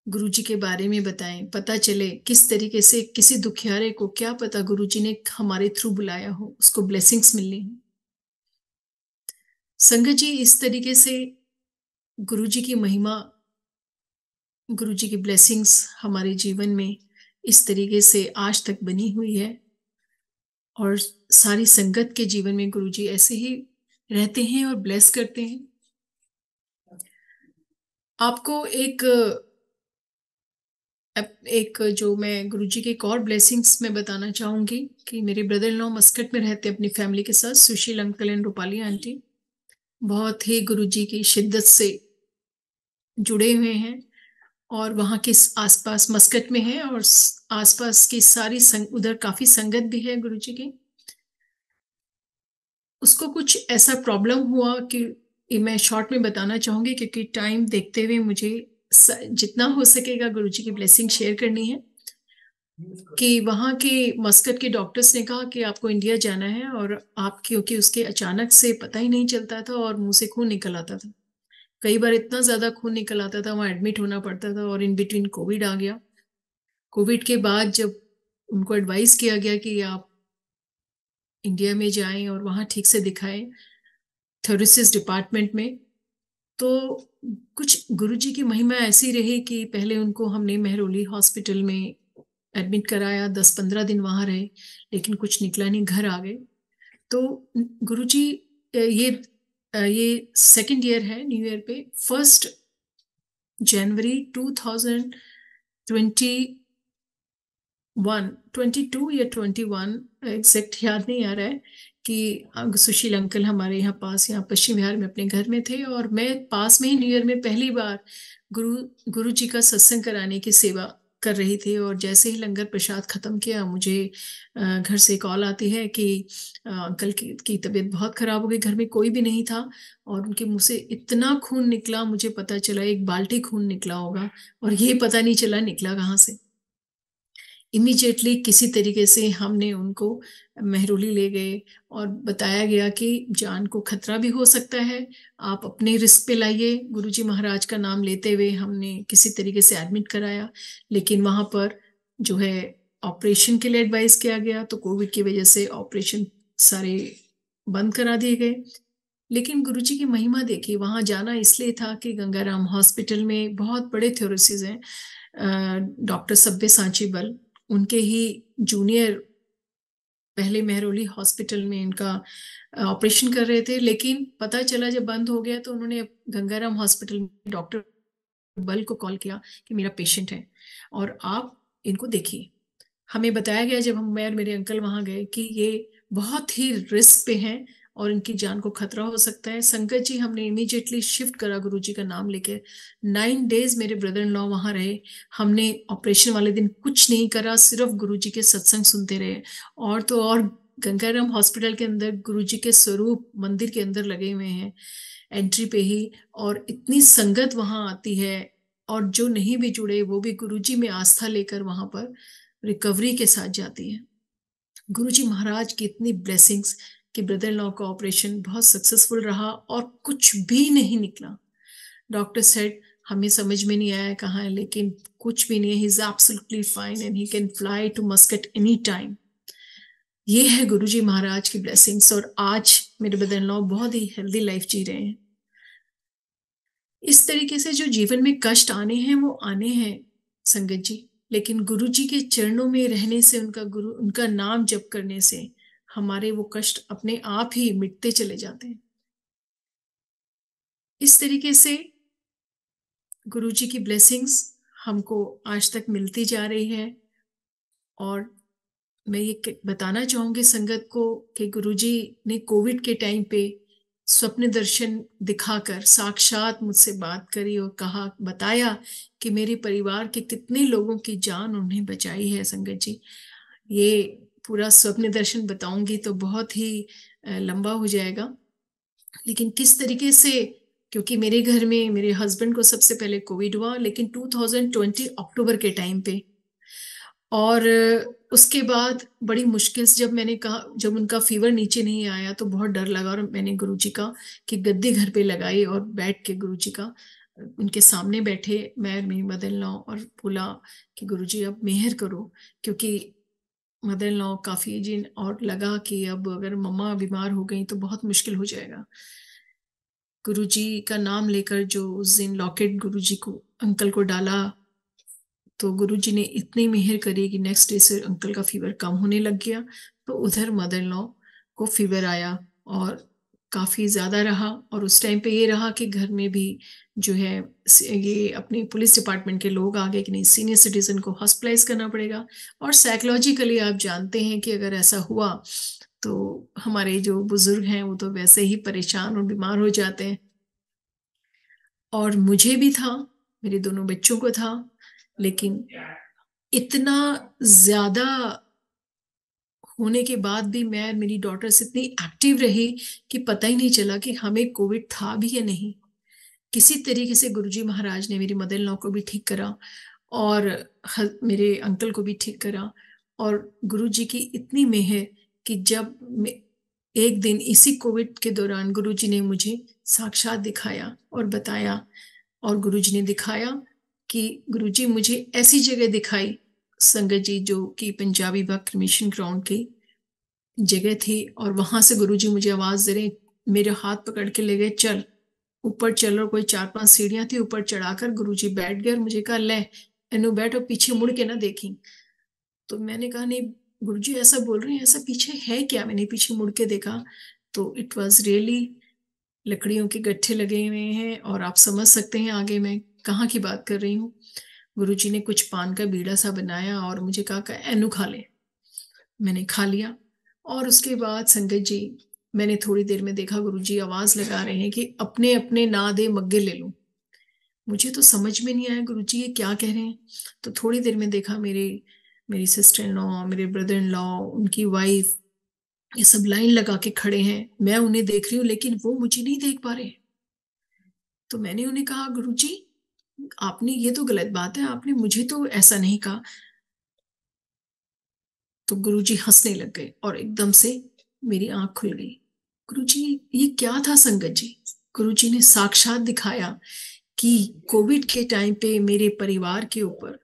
गुरु जी के बारे में बताएं, पता चले किस तरीके से किसी दुखियारे को, क्या पता गुरु जी ने हमारे थ्रू बुलाया हो, उसको ब्लेसिंग्स मिलनी हो। संगत जी इस तरीके से गुरु जी की महिमा, गुरु जी की ब्लेसिंग्स हमारे जीवन में इस तरीके से आज तक बनी हुई है। और सारी संगत के जीवन में गुरु जी ऐसे ही रहते हैं और ब्लेस करते हैं। आपको एक जो मैं गुरु जी के एक और ब्लेसिंग्स में बताना चाहूंगी कि मेरे ब्रदर इन लॉ मस्कट में रहते अपनी फैमिली के साथ, सुशील अंकल एंड रूपाली आंटी। बहुत ही गुरु जी की शिद्दत से जुड़े हुए हैं और वहाँ के आसपास मस्कट में है और आसपास की सारी उधर काफी संगत भी है गुरु जी की। उसको कुछ ऐसा प्रॉब्लम हुआ कि मैं शॉर्ट में बताना चाहूंगी क्योंकि टाइम देखते हुए मुझे जितना हो सकेगा गुरु जी की ब्लेसिंग शेयर करनी है। कि वहाँ के मस्कट के डॉक्टर्स ने कहा कि आपको इंडिया जाना है, और आप क्योंकि उसके अचानक से पता ही नहीं चलता था और मुंह से खून निकल आता था, कई बार इतना ज्यादा खून निकल आता था वहां एडमिट होना पड़ता था, और इन बिटवीन कोविड आ गया। कोविड के बाद जब उनको एडवाइस किया गया कि आप इंडिया में जाएं और वहां ठीक से दिखाएं थोरेसिस डिपार्टमेंट में, तो कुछ गुरुजी की महिमा ऐसी रही कि पहले उनको हमने मेहरौली हॉस्पिटल में एडमिट कराया, 10-15 दिन वहां रहे, लेकिन कुछ निकला नहीं, घर आ गए। तो गुरुजी ये सेकंड ईयर है न्यू ईयर पे, 1 जनवरी 2021, 22 या 21 एग्जैक्ट याद नहीं आ रहा है, कि सुशील अंकल हमारे यहाँ पास, यहाँ पश्चिम बिहार में अपने घर में थे, और मैं पास में ही न्यू ईयर में पहली बार गुरु जी का सत्संग कराने की सेवा कर रही थी, और जैसे ही लंगर प्रसाद खत्म किया मुझे घर से कॉल आती है कि अंकल की तबीयत बहुत खराब हो गई। घर में कोई भी नहीं था और उनके मुंह से इतना खून निकला, मुझे पता चला 1 बाल्टी खून निकला होगा, और ये पता नहीं चला निकला कहाँ से। इमीडिएटली किसी तरीके से हमने उनको मेहरौली ले गए और बताया गया कि जान को खतरा भी हो सकता है, आप अपने रिस्क पे लाइए। गुरुजी महाराज का नाम लेते हुए हमने किसी तरीके से एडमिट कराया, लेकिन वहां पर जो है ऑपरेशन के लिए एडवाइस किया गया, तो कोविड की वजह से ऑपरेशन सारे बंद करा दिए गए। लेकिन गुरुजी की महिमा देखिए, वहां जाना इसलिए था कि गंगाराम हॉस्पिटल में बहुत बड़े थ्योरेसिस हैं, डॉक्टर सब्बे सांची बल, उनके ही जूनियर पहले मेहरौली हॉस्पिटल में इनका ऑपरेशन कर रहे थे। लेकिन पता चला जब बंद हो गया तो उन्होंने गंगाराम हॉस्पिटल में डॉक्टर बल को कॉल किया कि मेरा पेशेंट है और आप इनको देखिए। हमें बताया गया जब मैं और मेरे अंकल वहां गए कि ये बहुत ही रिस्क पे हैं और इनकी जान को खतरा हो सकता है। संगत जी, हमने इमीडिएटली शिफ्ट करा गुरुजी का नाम लेके। 9 डेज मेरे ब्रदर इन लॉ वहां रहे। हमने ऑपरेशन वाले दिन कुछ नहीं करा, सिर्फ गुरुजी के सत्संग सुनते रहे। और तो और गंगाराम हॉस्पिटल के अंदर गुरुजी के स्वरूप मंदिर के अंदर लगे हुए हैं एंट्री पे ही, और इतनी संगत वहां आती है, और जो नहीं भी जुड़े वो भी गुरुजी में आस्था लेकर वहां पर रिकवरी के साथ जाती है। गुरुजी महाराज की इतनी ब्लेसिंग्स कि ब्रदर इन लॉ का ऑपरेशन बहुत सक्सेसफुल रहा और कुछ भी नहीं निकला। डॉक्टर सेड हमें समझ में नहीं आया कहाँ है, लेकिन कुछ भी नहीं है, he is absolutely fine and he can fly to Muscat any time. ये है गुरुजी महाराज की ब्लेसिंग्स, और आज मेरे ब्रदर इन लॉ बहुत ही हेल्दी लाइफ जी रहे हैं। इस तरीके से जो जीवन में कष्ट आने हैं वो आने हैं संगत जी, लेकिन गुरु जी के चरणों में रहने से, उनका नाम जप करने से हमारे वो कष्ट अपने आप ही मिटते चले जाते हैं। इस तरीके से गुरु जी की ब्लेसिंग्स हमको आज तक मिलती जा रही है। और मैं ये बताना चाहूंगी संगत को कि गुरुजी ने कोविड के टाइम पे स्वप्न दर्शन दिखाकर साक्षात मुझसे बात करी और कहा, बताया कि मेरे परिवार के कितने लोगों की जान उन्हें बचाई है। संगत जी, ये पूरा स्वप्न दर्शन बताऊंगी तो बहुत ही लंबा हो जाएगा, लेकिन किस तरीके से, क्योंकि मेरे घर में मेरे हस्बैंड को सबसे पहले कोविड हुआ, लेकिन 2020 अक्टूबर के टाइम पे, और उसके बाद बड़ी मुश्किल से जब मैंने कहा, जब उनका फीवर नीचे नहीं आया तो बहुत डर लगा, और मैंने गुरुजी का कि गद्दी घर पे लगाई और बैठ के गुरुजी का उनके सामने बैठे मैं मेरी मदर इन लॉ, और बोला कि गुरुजी अब मेहर करो, क्योंकि मदर इन लॉ काफी जिन, और लगा कि अब अगर मम्मा बीमार हो गई तो बहुत मुश्किल हो जाएगा। गुरुजी का नाम लेकर जो उस दिन लॉकेट गुरुजी को अंकल को डाला, तो गुरुजी ने इतनी मेहर करी कि नेक्स्ट डे से अंकल का फीवर कम होने लग गया। तो उधर मदर इन लॉ को फीवर आया और काफी ज्यादा रहा, और उस टाइम पे ये रहा कि घर में भी जो है ये अपने पुलिस डिपार्टमेंट के लोग आ गए कि नहीं, सीनियर सिटीजन को हॉस्पिटलाइज करना पड़ेगा। और साइकोलॉजिकली आप जानते हैं कि अगर ऐसा हुआ तो हमारे जो बुजुर्ग हैं वो तो वैसे ही परेशान और बीमार हो जाते हैं, और मुझे भी था, मेरे दोनों बच्चों को था। लेकिन इतना ज्यादा होने के बाद भी मैं मेरी डॉटर्स इतनी एक्टिव रही कि पता ही नहीं चला कि हमें कोविड था भी या नहीं। किसी तरीके से गुरुजी महाराज ने मेरी मदर इन लॉ को भी ठीक करा और मेरे अंकल को भी ठीक करा। और गुरुजी की इतनी मेहर कि जब एक दिन इसी कोविड के दौरान गुरुजी ने मुझे साक्षात दिखाया और बताया, और गुरुजी ने दिखाया कि गुरुजी मुझे ऐसी जगह दिखाई संगत जी, जो कि पंजाबी भक्त मिशन ग्राउंड की जगह थी, और वहां से गुरुजी मुझे आवाज दे रहे, मेरे हाथ पकड़ के ले गए, चल ऊपर चल। और कोई 4-5 सीढ़ियां थी, ऊपर चढ़ाकर गुरुजी बैठ गए और मुझे कहा, ले एनु बैठ और पीछे मुड़ के ना देखी। तो मैंने कहा, नहीं गुरुजी ऐसा बोल रहे हैं, ऐसा पीछे है क्या? मैंने पीछे मुड़ के देखा तो इट वॉज रियली लकड़ियों के गट्ठे लगे हुए हैं, और आप समझ सकते हैं आगे मैं कहाँ की बात कर रही हूँ। गुरुजी ने कुछ पान का बीड़ा सा बनाया और मुझे कहा एनु खा ले। मैंने खा लिया, और उसके बाद संगत जी मैंने थोड़ी देर में देखा गुरुजी आवाज लगा रहे हैं कि अपने अपने ना दे मग्गे ले लूं। मुझे तो समझ में नहीं आया गुरुजी ये क्या कह रहे हैं। तो थोड़ी देर में देखा मेरी सिस्टर इन लॉ, मेरे ब्रदर इन लॉ, उनकी वाइफ, ये सब लाइन लगा के खड़े हैं। मैं उन्हें देख रही हूँ लेकिन वो मुझे नहीं देख पा रहे। तो मैंने उन्हें कहा, गुरुजी आपने, ये तो गलत बात है, आपने मुझे तो ऐसा नहीं कहा। तो गुरुजी हंसने लग गए और एकदम से मेरी आंख खुल गई। गुरुजी ये क्या था संगत जी? गुरुजी ने साक्षात दिखाया कि कोविड के टाइम पे मेरे परिवार के ऊपर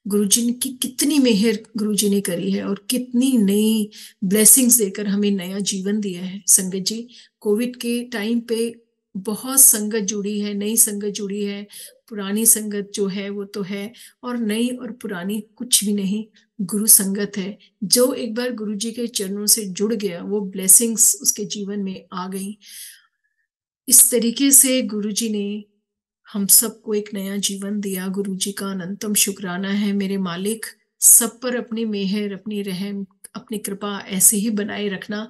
गुरुजी ने की कितनी मेहर गुरुजी ने करी है और कितनी नई ब्लेसिंग्स देकर हमें नया जीवन दिया है। संगत जी, कोविड के टाइम पे बहुत संगत जुड़ी है, नई संगत जुड़ी है। पुरानी संगत जो है वो तो है, और नई और पुरानी कुछ भी नहीं, गुरु संगत है। जो एक बार गुरु जी के चरणों से जुड़ गया वो ब्लेसिंग्स उसके जीवन में आ गई। इस तरीके से गुरु जी ने हम सबको एक नया जीवन दिया। गुरु जी का अनंतम शुक्राना है मेरे मालिक। सब पर अपनी मेहर, अपनी रहम, अपनी कृपा ऐसे ही बनाए रखना,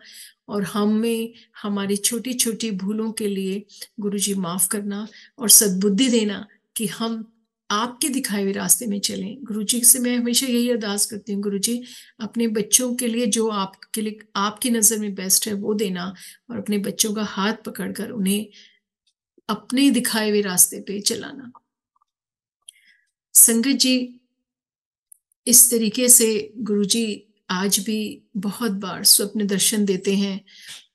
और हमें हमारी छोटी छोटी भूलों के लिए गुरु जी माफ करना और सद्बुद्धि देना कि हम आपके दिखाए हुए रास्ते में चलें। गुरु जी से मैं हमेशा यही अरदास करती हूँ, गुरु जी अपने बच्चों के लिए जो आपके लिए आपकी नजर में बेस्ट है वो देना, और अपने बच्चों का हाथ पकड़कर उन्हें अपने दिखाए हुए रास्ते पे चलाना। संगत जी, इस तरीके से गुरुजी आज भी बहुत बार स्वप्न दर्शन देते हैं,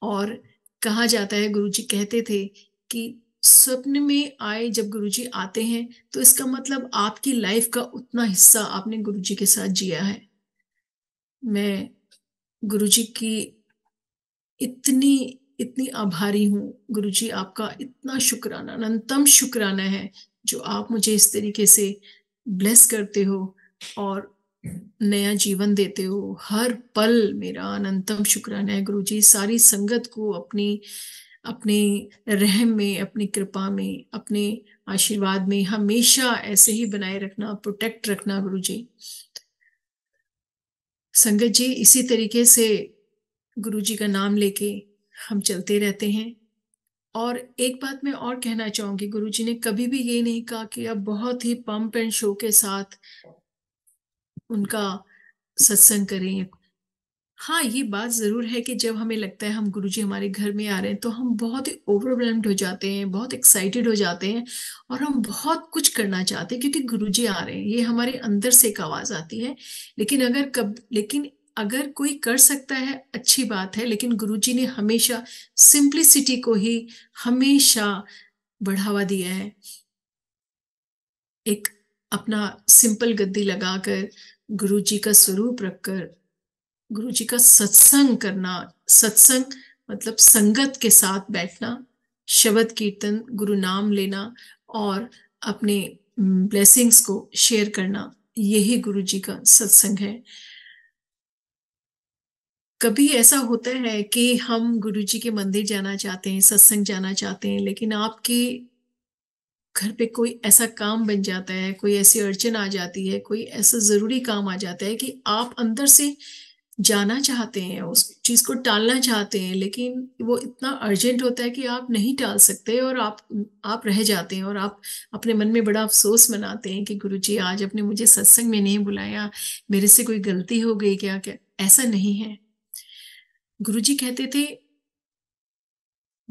और कहा जाता है, गुरुजी कहते थे कि स्वप्न में आए जब गुरुजी आते हैं तो इसका मतलब आपकी लाइफ का उतना हिस्सा आपने गुरुजी के साथ जिया है। मैं गुरुजी की इतनी इतनी आभारी हूँ। गुरुजी आपका इतना शुक्राना, अनंतम शुक्राना है जो आप मुझे इस तरीके से ब्लेस करते हो और नया जीवन देते हो। हर पल मेरा अनंतम शुक्राना है गुरुजी। सारी संगत को अपनी अपने रहम में, अपनी कृपा में, अपने आशीर्वाद में हमेशा ऐसे ही बनाए रखना, प्रोटेक्ट रखना गुरुजी। संगत जी, इसी तरीके से गुरु जी का नाम लेके हम चलते रहते हैं। और एक बात मैं और कहना चाहूंगी, गुरु जी ने कभी भी ये नहीं कहा कि अब बहुत ही पंप एंड शो के साथ उनका सत्संग करें। हाँ, ये बात जरूर है कि जब हमें लगता है हम गुरुजी हमारे घर में आ रहे हैं तो हम बहुत ही ओवरवेल्म्ड हो जाते हैं, बहुत एक्साइटेड हो जाते हैं, और हम बहुत कुछ करना चाहते हैं क्योंकि गुरुजी आ रहे हैं। ये हमारे अंदर से एक आवाज आती है। लेकिन अगर कोई कर सकता है अच्छी बात है, लेकिन गुरुजी ने हमेशा सिंप्लिसिटी को ही हमेशा बढ़ावा दिया है। एक अपना सिंपल गद्दी लगाकर गुरुजी का स्वरूप रखकर गुरु जी का सत्संग करना। सत्संग मतलब संगत के साथ बैठना, शब्द कीर्तन, गुरु नाम लेना, और अपने ब्लेसिंग्स को शेयर करना, यही गुरु जी का सत्संग है। कभी ऐसा होता है कि हम गुरु जी के मंदिर जाना चाहते हैं, सत्संग जाना चाहते हैं, लेकिन आपके घर पे कोई ऐसा काम बन जाता है, कोई ऐसी अड़चन आ जाती है, कोई ऐसा जरूरी काम आ जाता है कि आप अंदर से जाना चाहते हैं, उस चीज को टालना चाहते हैं, लेकिन वो इतना अर्जेंट होता है कि आप नहीं टाल सकते, और आप रह जाते हैं, और आप अपने मन में बड़ा अफसोस मनाते हैं कि गुरुजी आज आपने मुझे सत्संग में नहीं बुलाया, मेरे से कोई गलती हो गई क्या? क्या ऐसा नहीं है। गुरुजी कहते थे,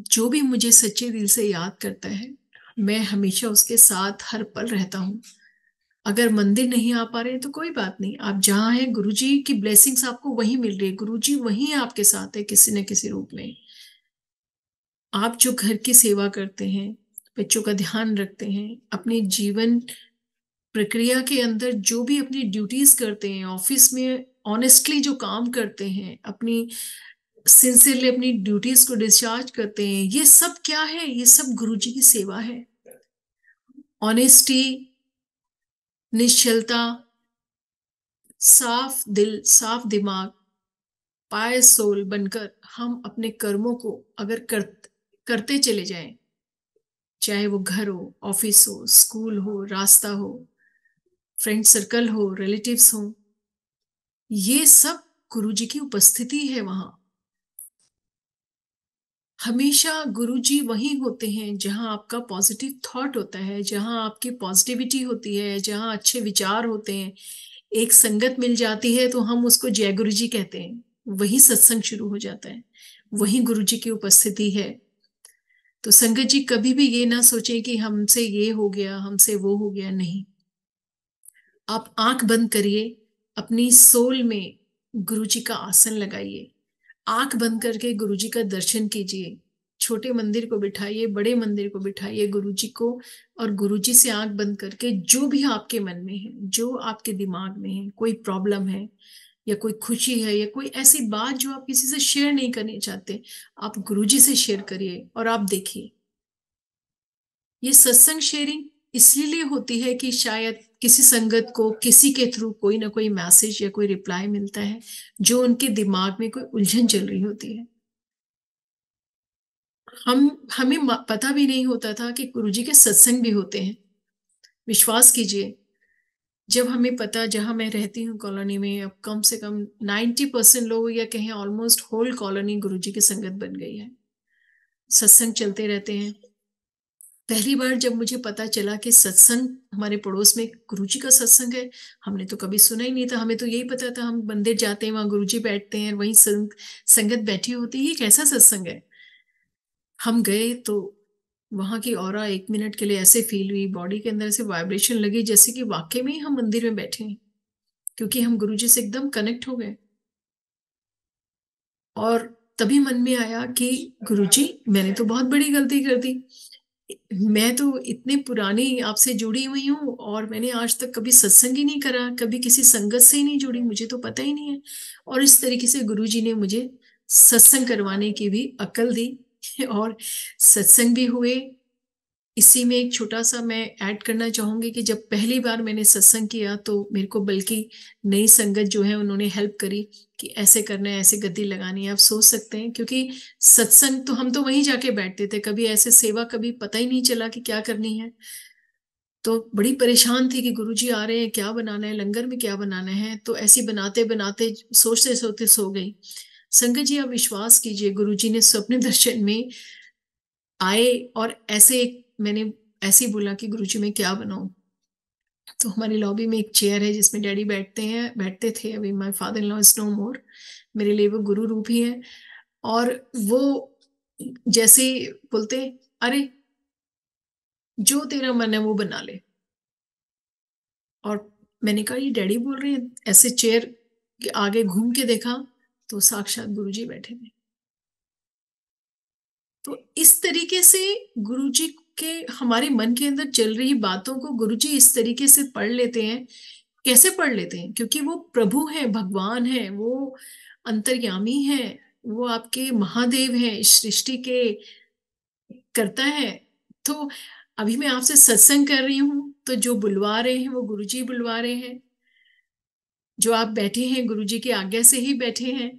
जो भी मुझे सच्चे दिल से याद करता है मैं हमेशा उसके साथ हर पल रहता हूँ। अगर मंदिर नहीं आ पा रहे हैं तो कोई बात नहीं, आप जहाँ हैं गुरुजी की ब्लेसिंग्स आपको वहीं मिल रही है। गुरुजी वहीं आपके साथ है किसी न किसी रूप में। आप जो घर की सेवा करते हैं, बच्चों का ध्यान रखते हैं, अपने जीवन प्रक्रिया के अंदर जो भी अपनी ड्यूटीज करते हैं, ऑफिस में ऑनेस्टली जो काम करते हैं, अपनी सिंसियरली अपनी ड्यूटीज को डिस्चार्ज करते हैं, ये सब क्या है? ये सब गुरुजी की सेवा है। ऑनेस्टी, निश्चलता, साफ दिल, साफ दिमाग, पाए सोल बनकर हम अपने कर्मों को अगर करते चले जाएं, चाहे वो घर हो, ऑफिस हो, स्कूल हो, रास्ता हो, फ्रेंड सर्कल हो, रिलेटिव्स हो, ये सब गुरु जी की उपस्थिति है वहां। हमेशा गुरुजी वही होते हैं जहां आपका पॉजिटिव थॉट होता है, जहां आपकी पॉजिटिविटी होती है, जहां अच्छे विचार होते हैं। एक संगत मिल जाती है तो हम उसको जय गुरु जी कहते हैं, वही सत्संग शुरू हो जाता है, वही गुरु जी की उपस्थिति है। तो संगत जी कभी भी ये ना सोचें कि हमसे ये हो गया, हमसे वो हो गया, नहीं। आप आंख बंद करिए, अपनी सोल में गुरु जी का आसन लगाइए, आंख बंद करके गुरु जी का दर्शन कीजिए। छोटे मंदिर को बिठाइए, बड़े मंदिर को बिठाइए गुरु जी को, और गुरु जी से आंख बंद करके जो भी आपके मन में है, जो आपके दिमाग में है, कोई प्रॉब्लम है या कोई खुशी है या कोई ऐसी बात जो आप किसी से शेयर नहीं करना चाहते, आप गुरु जी से शेयर करिए और आप देखिए। ये सत्संग शेयरिंग इसलिए होती है कि शायद किसी संगत को किसी के थ्रू कोई ना कोई मैसेज या कोई रिप्लाई मिलता है, जो उनके दिमाग में कोई उलझन चल रही होती है। हमें पता भी नहीं होता था कि गुरुजी के सत्संग भी होते हैं। विश्वास कीजिए, जब हमें पता, जहां मैं रहती हूँ कॉलोनी में, अब कम से कम 90% लोग या कहें ऑलमोस्ट होल कॉलोनी गुरुजी की संगत बन गई है, सत्संग चलते रहते हैं। पहली बार जब मुझे पता चला कि सत्संग हमारे पड़ोस में गुरुजी का सत्संग है, हमने तो कभी सुना ही नहीं था। हमें तो यही पता था हम मंदिर जाते हैं, वहां गुरुजी बैठते हैं, वहीं संगत बैठी होती है, ये कैसा सत्संग है। हम गए तो वहां की ऑरा 1 मिनट के लिए ऐसे फील हुई, बॉडी के अंदर से वाइब्रेशन लगी, जैसे कि वाकई में ही हम मंदिर में बैठे हैं, क्योंकि हम गुरुजी से एकदम कनेक्ट हो गए। और तभी मन में आया कि गुरुजी, मैंने तो बहुत बड़ी गलती कर दी। मैं तो इतने पुरानी आपसे जुड़ी हुई हूँ और मैंने आज तक कभी सत्संग ही नहीं करा, कभी किसी संगत से ही नहीं जुड़ी, मुझे तो पता ही नहीं है। और इस तरीके से गुरुजी ने मुझे सत्संग करवाने की भी अकल दी और सत्संग भी हुए। इसी में एक छोटा सा मैं ऐड करना चाहूंगी कि जब पहली बार मैंने सत्संग किया तो मेरे को बल्कि नई संगत जो है उन्होंने हेल्प करी कि ऐसे करना है, ऐसे गद्दी लगानी है। आप सोच सकते हैं, क्योंकि सत्संग तो हम तो वहीं जाके बैठते थे, कभी ऐसे सेवा कभी पता ही नहीं चला कि क्या करनी है। तो बड़ी परेशान थी कि गुरुजी आ रहे हैं, क्या बनाना है, लंगर में क्या बनाना है। तो ऐसे बनाते बनाते सोचते सोचते सो गई। संगत जी, आप विश्वास कीजिए, गुरुजी ने स्वप्न दर्शन में आए और ऐसे मैंने ऐसे ही बोला कि गुरुजी मैं क्या बनाऊं। तो हमारी लॉबी में एक चेयर है जिसमें डैडी बैठते थे, अभी my father in law is no more, मेरे लिए वो गुरु रूप ही है। और वो जैसे बोलते, अरे जो तेरा मन है वो बना ले। और मैंने कहा ये डैडी बोल रहे हैं, ऐसे चेयर के आगे घूम के देखा तो साक्षात गुरुजी बैठे थे। तो इस तरीके से गुरुजी के हमारे मन के अंदर चल रही बातों को गुरुजी इस तरीके से पढ़ लेते हैं। कैसे पढ़ लेते हैं? क्योंकि वो प्रभु है, भगवान है, वो अंतर्यामी है, वो आपके महादेव हैं, इस सृष्टि के करता है। तो अभी मैं आपसे सत्संग कर रही हूँ तो जो बुलवा रहे हैं वो गुरुजी बुलवा रहे हैं। जो आप बैठे हैं गुरुजी की आज्ञा से ही बैठे हैं।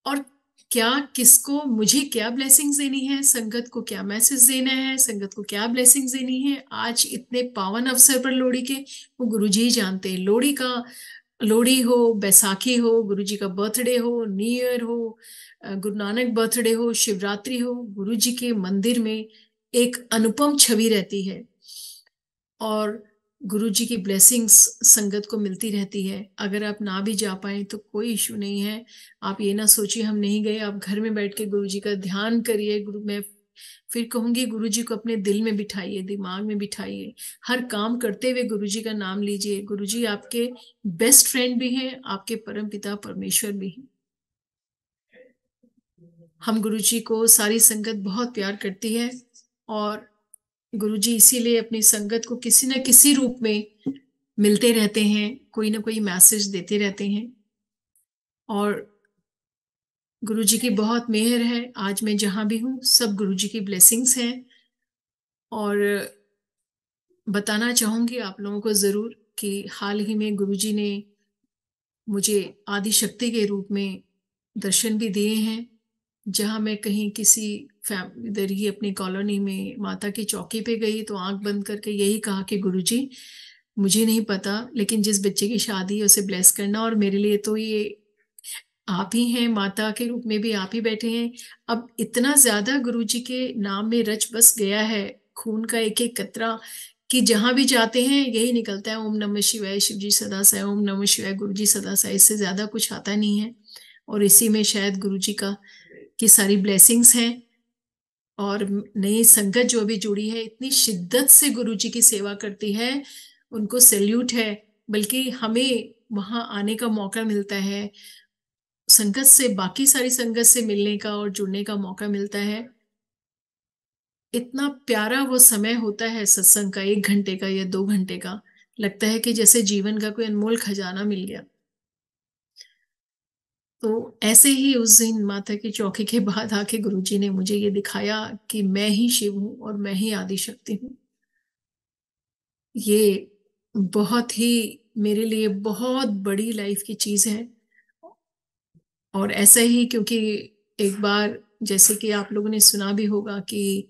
और क्या, किसको, मुझे क्या ब्लेसिंग्स देनी है, संगत को क्या मैसेज देना है, संगत को क्या ब्लेसिंग्स देनी है आज इतने पावन अवसर पर लोहड़ी के, वो गुरुजी ही जानते हैं। लोहड़ी हो, बैसाखी हो, गुरुजी का बर्थडे हो, न्यू ईयर हो, गुरु नानक बर्थडे हो, शिवरात्रि हो, गुरुजी के मंदिर में एक अनुपम छवि रहती है और गुरु जी की ब्लेसिंग्स संगत को मिलती रहती है। अगर आप ना भी जा पाए तो कोई इशू नहीं है। आप ये ना सोचिए हम नहीं गए, आप घर में बैठ के गुरु जी का ध्यान करिए। गुरु मैं फिर कहूंगी, गुरु जी को अपने दिल में बिठाइए, दिमाग में बिठाइए। हर काम करते हुए गुरु जी का नाम लीजिए। गुरु जी आपके बेस्ट फ्रेंड भी हैं, आपके परम पिता परमेश्वर भी हैं। हम गुरु जी को सारी संगत बहुत प्यार करती है और गुरुजी इसीलिए अपनी संगत को किसी न किसी रूप में मिलते रहते हैं, कोई ना कोई मैसेज देते रहते हैं। और गुरुजी की बहुत मेहर है, आज मैं जहां भी हूँ सब गुरुजी की ब्लेसिंग्स हैं। और बताना चाहूंगी आप लोगों को जरूर कि हाल ही में गुरुजी ने मुझे आदि शक्ति के रूप में दर्शन भी दिए हैं। जहां मैं कहीं किसी इधर ही अपनी कॉलोनी में माता की चौकी पे गई तो आंख बंद करके यही कहा कि गुरुजी, मुझे नहीं पता लेकिन जिस बच्चे की शादी है उसे ब्लेस करना। और मेरे लिए तो ये आप ही हैं, माता के रूप में भी आप ही बैठे हैं। अब इतना ज्यादा गुरुजी के नाम में रच बस गया है, खून का एक एक कतरा, कि जहां भी जाते हैं यही निकलता है, ओम नमः शिवाय, शिव जी सदा साई, ओम नमः शिवाय, गुरु जी सदा साई। इससे ज्यादा कुछ आता नहीं है। और इसी में शायद गुरु जी का की सारी ब्लेसिंग्स हैं। और नई संगत जो अभी जुड़ी है, इतनी शिद्दत से गुरु जी की सेवा करती है, उनको सैल्यूट है। बल्कि हमें वहां आने का मौका मिलता है, संगत से, बाकी सारी संगत से मिलने का और जुड़ने का मौका मिलता है। इतना प्यारा वो समय होता है सत्संग का, 1 घंटे का या 2 घंटे का। लगता है कि जैसे जीवन का कोई अनमोल खजाना मिल गया। तो ऐसे ही उस दिन माता की चौकी के बाद आके गुरुजी ने मुझे ये दिखाया कि मैं ही शिव हूं और मैं ही आदि शक्ति हूँ। ये बहुत ही, मेरे लिए बहुत बड़ी लाइफ की चीज है। और ऐसा ही, क्योंकि एक बार, जैसे कि आप लोगों ने सुना भी होगा कि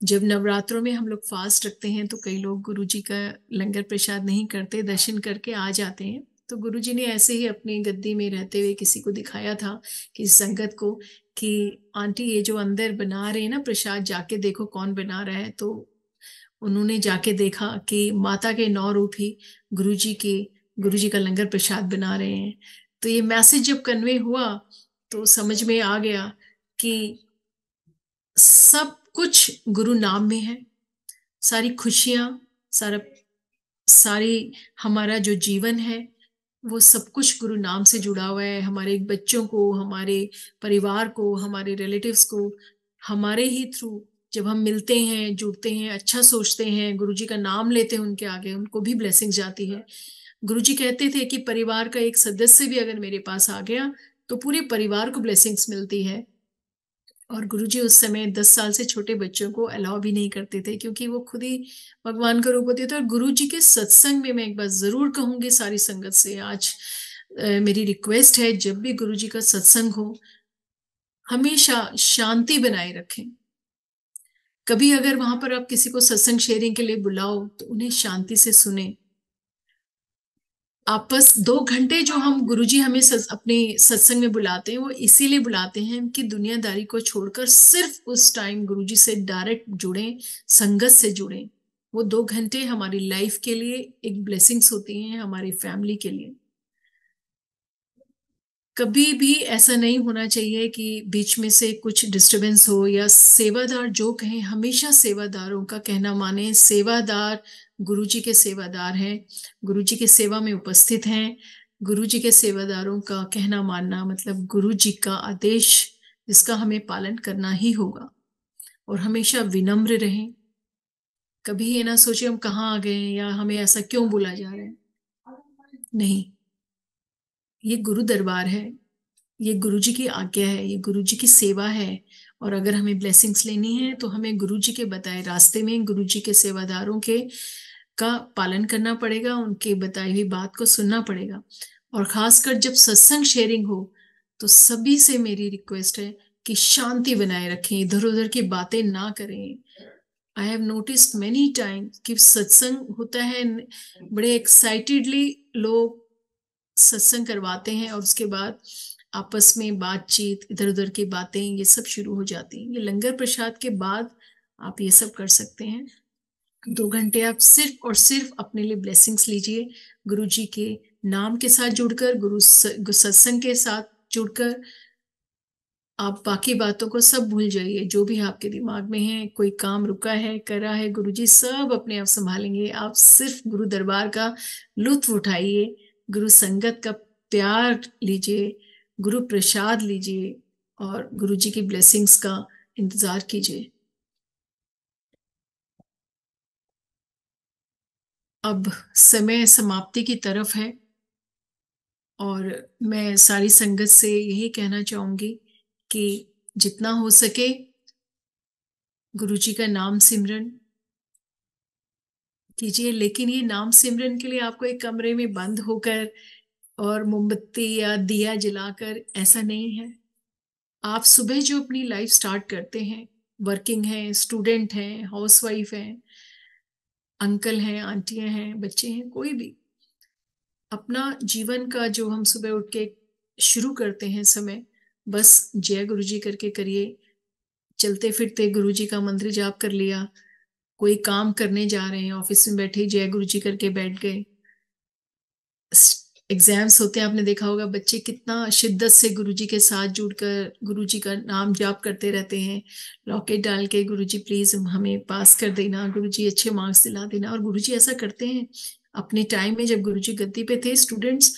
जब नवरात्रों में हम लोग फास्ट रखते हैं तो कई लोग गुरुजी का लंगर प्रसाद नहीं करते, दर्शन करके आ जाते हैं। तो गुरुजी ने ऐसे ही अपनी गद्दी में रहते हुए किसी को दिखाया था, कि संगत को, कि आंटी ये जो अंदर बना रहे हैं ना प्रसाद, जाके देखो कौन बना रहा है। तो उन्होंने जाके देखा कि माता के 9 रूप ही गुरुजी का लंगर प्रसाद बना रहे हैं। तो ये मैसेज जब कन्वे हुआ तो समझ में आ गया कि सब कुछ गुरु नाम में है। सारी खुशियां, सारा सारी हमारा जो जीवन है, वो सब कुछ गुरु नाम से जुड़ा हुआ है। हमारे बच्चों को, हमारे परिवार को, हमारे रिलेटिव्स को, हमारे ही थ्रू जब हम मिलते हैं, जुड़ते हैं, अच्छा सोचते हैं, गुरु जी का नाम लेते हैं, उनके आगे उनको भी ब्लेसिंग जाती है। गुरु जी कहते थे कि परिवार का एक सदस्य भी अगर मेरे पास आ गया तो पूरे परिवार को ब्लेसिंग्स मिलती है। और गुरुजी उस समय 10 साल से छोटे बच्चों को अलाउ भी नहीं करते थे, क्योंकि वो खुद ही भगवान का रूप होते थे। और गुरुजी के सत्संग में मैं एक बार जरूर कहूंगी सारी संगत से, आज मेरी रिक्वेस्ट है, जब भी गुरुजी का सत्संग हो, हमेशा शांति बनाए रखें। कभी अगर वहां पर आप किसी को सत्संग शेयरिंग के लिए बुलाओ तो उन्हें शांति से सुने। आपस 2 घंटे जो हम गुरुजी हमें अपने सत्संग में बुलाते हैं, वो इसीलिए बुलाते हैं कि दुनियादारी को छोड़कर सिर्फ उस टाइम गुरुजी से डायरेक्ट जुड़े, संगत से जुड़े। वो 2 घंटे हमारी लाइफ के लिए एक ब्लेसिंग्स होती हैं, हमारी फैमिली के लिए। कभी भी ऐसा नहीं होना चाहिए कि बीच में से कुछ डिस्टरबेंस हो, या सेवादार जो कहें, हमेशा सेवादारों का कहना माने। सेवादार गुरुजी के सेवादार हैं, गुरुजी के सेवा में उपस्थित हैं। गुरुजी के सेवादारों का कहना मानना मतलब गुरुजी का आदेश, जिसका हमें पालन करना ही होगा। और हमेशा विनम्र रहें। कभी ये ना सोचे हम कहाँ आ गए हैं या हमें ऐसा क्यों बोला जा रहा है। नहीं, ये गुरु दरबार है, ये गुरुजी की आज्ञा है, ये गुरुजी की सेवा है। और अगर हमें ब्लेसिंग्स लेनी है तो हमें गुरुजी के बताए रास्ते में, गुरुजी के सेवादारों के का पालन करना पड़ेगा, उनके बताई हुई बात को सुनना पड़ेगा। और खासकर जब सत्संग शेयरिंग हो तो सभी से मेरी रिक्वेस्ट है कि शांति बनाए रखें, इधर उधर की बातें ना करें। I have noticed many times कि सत्संग होता है, बड़े एक्साइटेडली लोग सत्संग करवाते हैं, और उसके बाद आपस में बातचीत, इधर उधर की बातें, ये सब शुरू हो जाती हैं। ये लंगर प्रसाद के बाद आप ये सब कर सकते हैं। 2 घंटे आप सिर्फ और सिर्फ अपने लिए ब्लेसिंग्स लीजिए, गुरु जी के नाम के साथ जुड़कर, सत्संग के साथ जुड़कर। आप बाकी बातों को सब भूल जाइए, जो भी आपके दिमाग में है। कोई काम रुका है, करा है, गुरुजी सब अपने आप संभालेंगे। आप सिर्फ गुरु दरबार का लुत्फ उठाइए, गुरु संगत का प्यार लीजिए, गुरु प्रसाद लीजिए, और गुरुजी की ब्लेसिंग्स का इंतजार कीजिए। अब समय समाप्ति की तरफ है, और मैं सारी संगत से यही कहना चाहूंगी कि जितना हो सके गुरुजी का नाम सिमरन कीजिए। लेकिन ये नाम सिमरन के लिए आपको एक कमरे में बंद होकर और मोमबत्ती या दिया जलाकर ऐसा नहीं है। आप सुबह जो अपनी लाइफ स्टार्ट करते हैं, वर्किंग हैं, स्टूडेंट हैं, हाउसवाइफ हैं, अंकल हैं, आंटियां हैं, बच्चे हैं, कोई भी, अपना जीवन का जो हम सुबह उठ के शुरू करते हैं समय, बस जय गुरु जी करके करिए। चलते फिरते गुरु जी का मंत्र जाप कर लिया, कोई काम करने जा रहे हैं, ऑफिस में बैठे जय गुरु जी करके बैठ गए। एग्जाम्स होते हैं, आपने देखा होगा बच्चे कितना शिद्दत से गुरुजी के साथ जुड़कर गुरुजी का नाम जाप करते रहते हैं, लॉकेट डाल के गुरुजी प्लीज हमें पास कर देना, गुरुजी अच्छे मार्क्स दिला देना। और गुरुजी ऐसा करते हैं। अपने टाइम में जब गुरुजी गद्दी पे थे, स्टूडेंट्स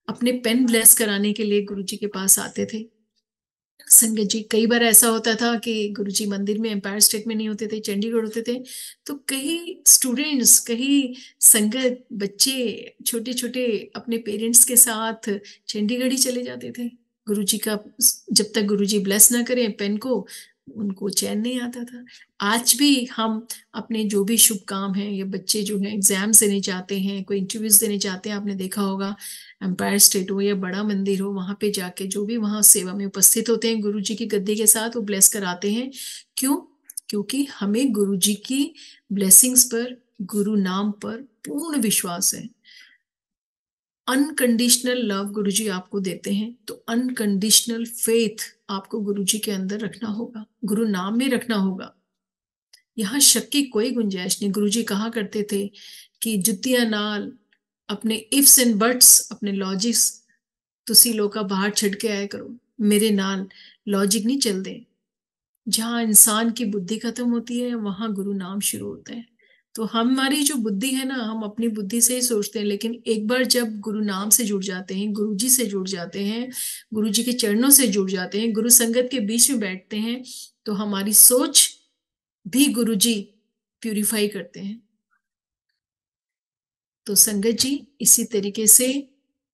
अपने पेन ब्लेस कराने के लिए गुरुजी के पास आते थे। संगत जी, कई बार ऐसा होता था कि गुरुजी मंदिर में एम्पायर स्टेट में नहीं होते थे, चंडीगढ़ होते थे, तो कई स्टूडेंट्स, कई संगत बच्चे छोटे छोटे अपने पेरेंट्स के साथ चंडीगढ़ ही चले जाते थे गुरुजी का। जब तक गुरुजी ब्लेस ना करें पेन को, उनको चैन नहीं आता था। आज भी हम अपने जो भी शुभ काम है, या बच्चे जो है एग्जाम्स देने जाते हैं, कोई इंटरव्यूज देने जाते हैं, आपने देखा होगा एम्पायर स्टेट हो या बड़ा मंदिर हो, वहां पे जाके जो भी वहां सेवा में उपस्थित होते हैं गुरु जी की गद्दी के साथ, वो ब्लेस कराते हैं। क्यों? क्योंकि हमें गुरु जी की ब्लेसिंग्स पर, गुरु नाम पर पूर्ण विश्वास है। अनकंडीशनल लव गुरु जी आपको देते हैं, तो अनकंडीशनल फेथ आपको गुरु जी के अंदर रखना होगा, गुरु नाम में रखना होगा। यहाँ शक की कोई गुंजाइश नहीं। गुरु जी कहा करते थे कि जुतिया नाल अपने इफ्स एंड बट्स, अपने लॉजिक्स तुसी लोका बाहर छड़ के आया करो, मेरे नाल लॉजिक नहीं चलते। जहां इंसान की बुद्धि खत्म होती है, वहां गुरु नाम शुरू होता है। तो हमारी जो बुद्धि है ना, हम अपनी बुद्धि से ही सोचते हैं, लेकिन एक बार जब गुरु नाम से जुड़ जाते हैं, गुरु जी से जुड़ जाते हैं, गुरु जी के चरणों से जुड़ जाते हैं, गुरु संगत के बीच में बैठते हैं, तो हमारी सोच भी गुरु जी प्यूरिफाई करते हैं। तो संगत जी, इसी तरीके से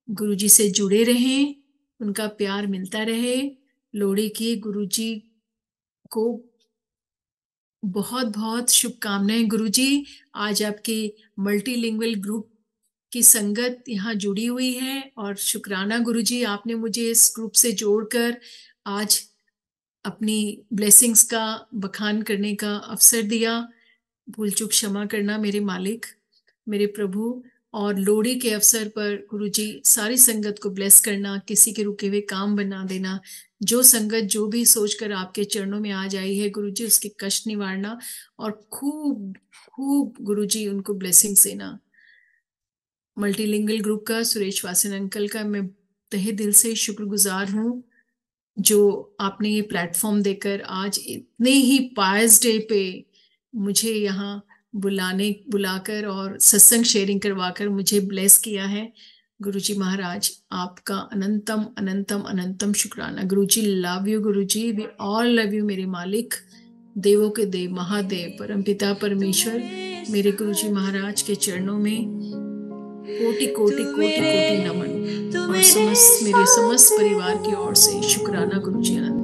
गुरु जी से जुड़े रहें, उनका प्यार मिलता रहे। लोहड़ी की गुरु जी को बहुत बहुत शुभकामनाएं। गुरु जी, आज आपके मल्टीलिंगुअल ग्रुप की संगत यहाँ जुड़ी हुई है, और शुक्राना गुरु जी, आपने मुझे इस ग्रुप से जोड़कर आज अपनी ब्लेसिंग्स का बखान करने का अवसर दिया। भूल चूक क्षमा करना मेरे मालिक, मेरे प्रभु। और लोहड़ी के अवसर पर गुरु जी सारी संगत को ब्लेस करना, किसी के रुके हुए काम बना देना। जो संगत जो भी सोचकर आपके चरणों में आज आई है गुरु जी, उसके कष्ट निवारना, और खूब खूब गुरु जी उनको ब्लेसिंग देना। मल्टीलिंगुअल ग्रुप का, सुरेश वासन अंकल का मैं तहे दिल से शुक्रगुजार हूँ, जो आपने ये प्लेटफॉर्म देकर आज इतने ही पायस डे पे मुझे यहाँ बुलाकर और सत्संग शेयरिंग करवाकर मुझे ब्लेस किया है। गुरुजी महाराज, आपका अनंतम अनंतम अनंतम शुक्राना। Guruji love you, Guruji we all love you मेरे मालिक, देवों के देव, महादेव, परमपिता परमेश्वर। मेरे गुरुजी महाराज के चरणों में कोटि कोटि कोटि कोटि नमन, और मेरे समस्त परिवार की ओर से शुक्राना गुरुजी।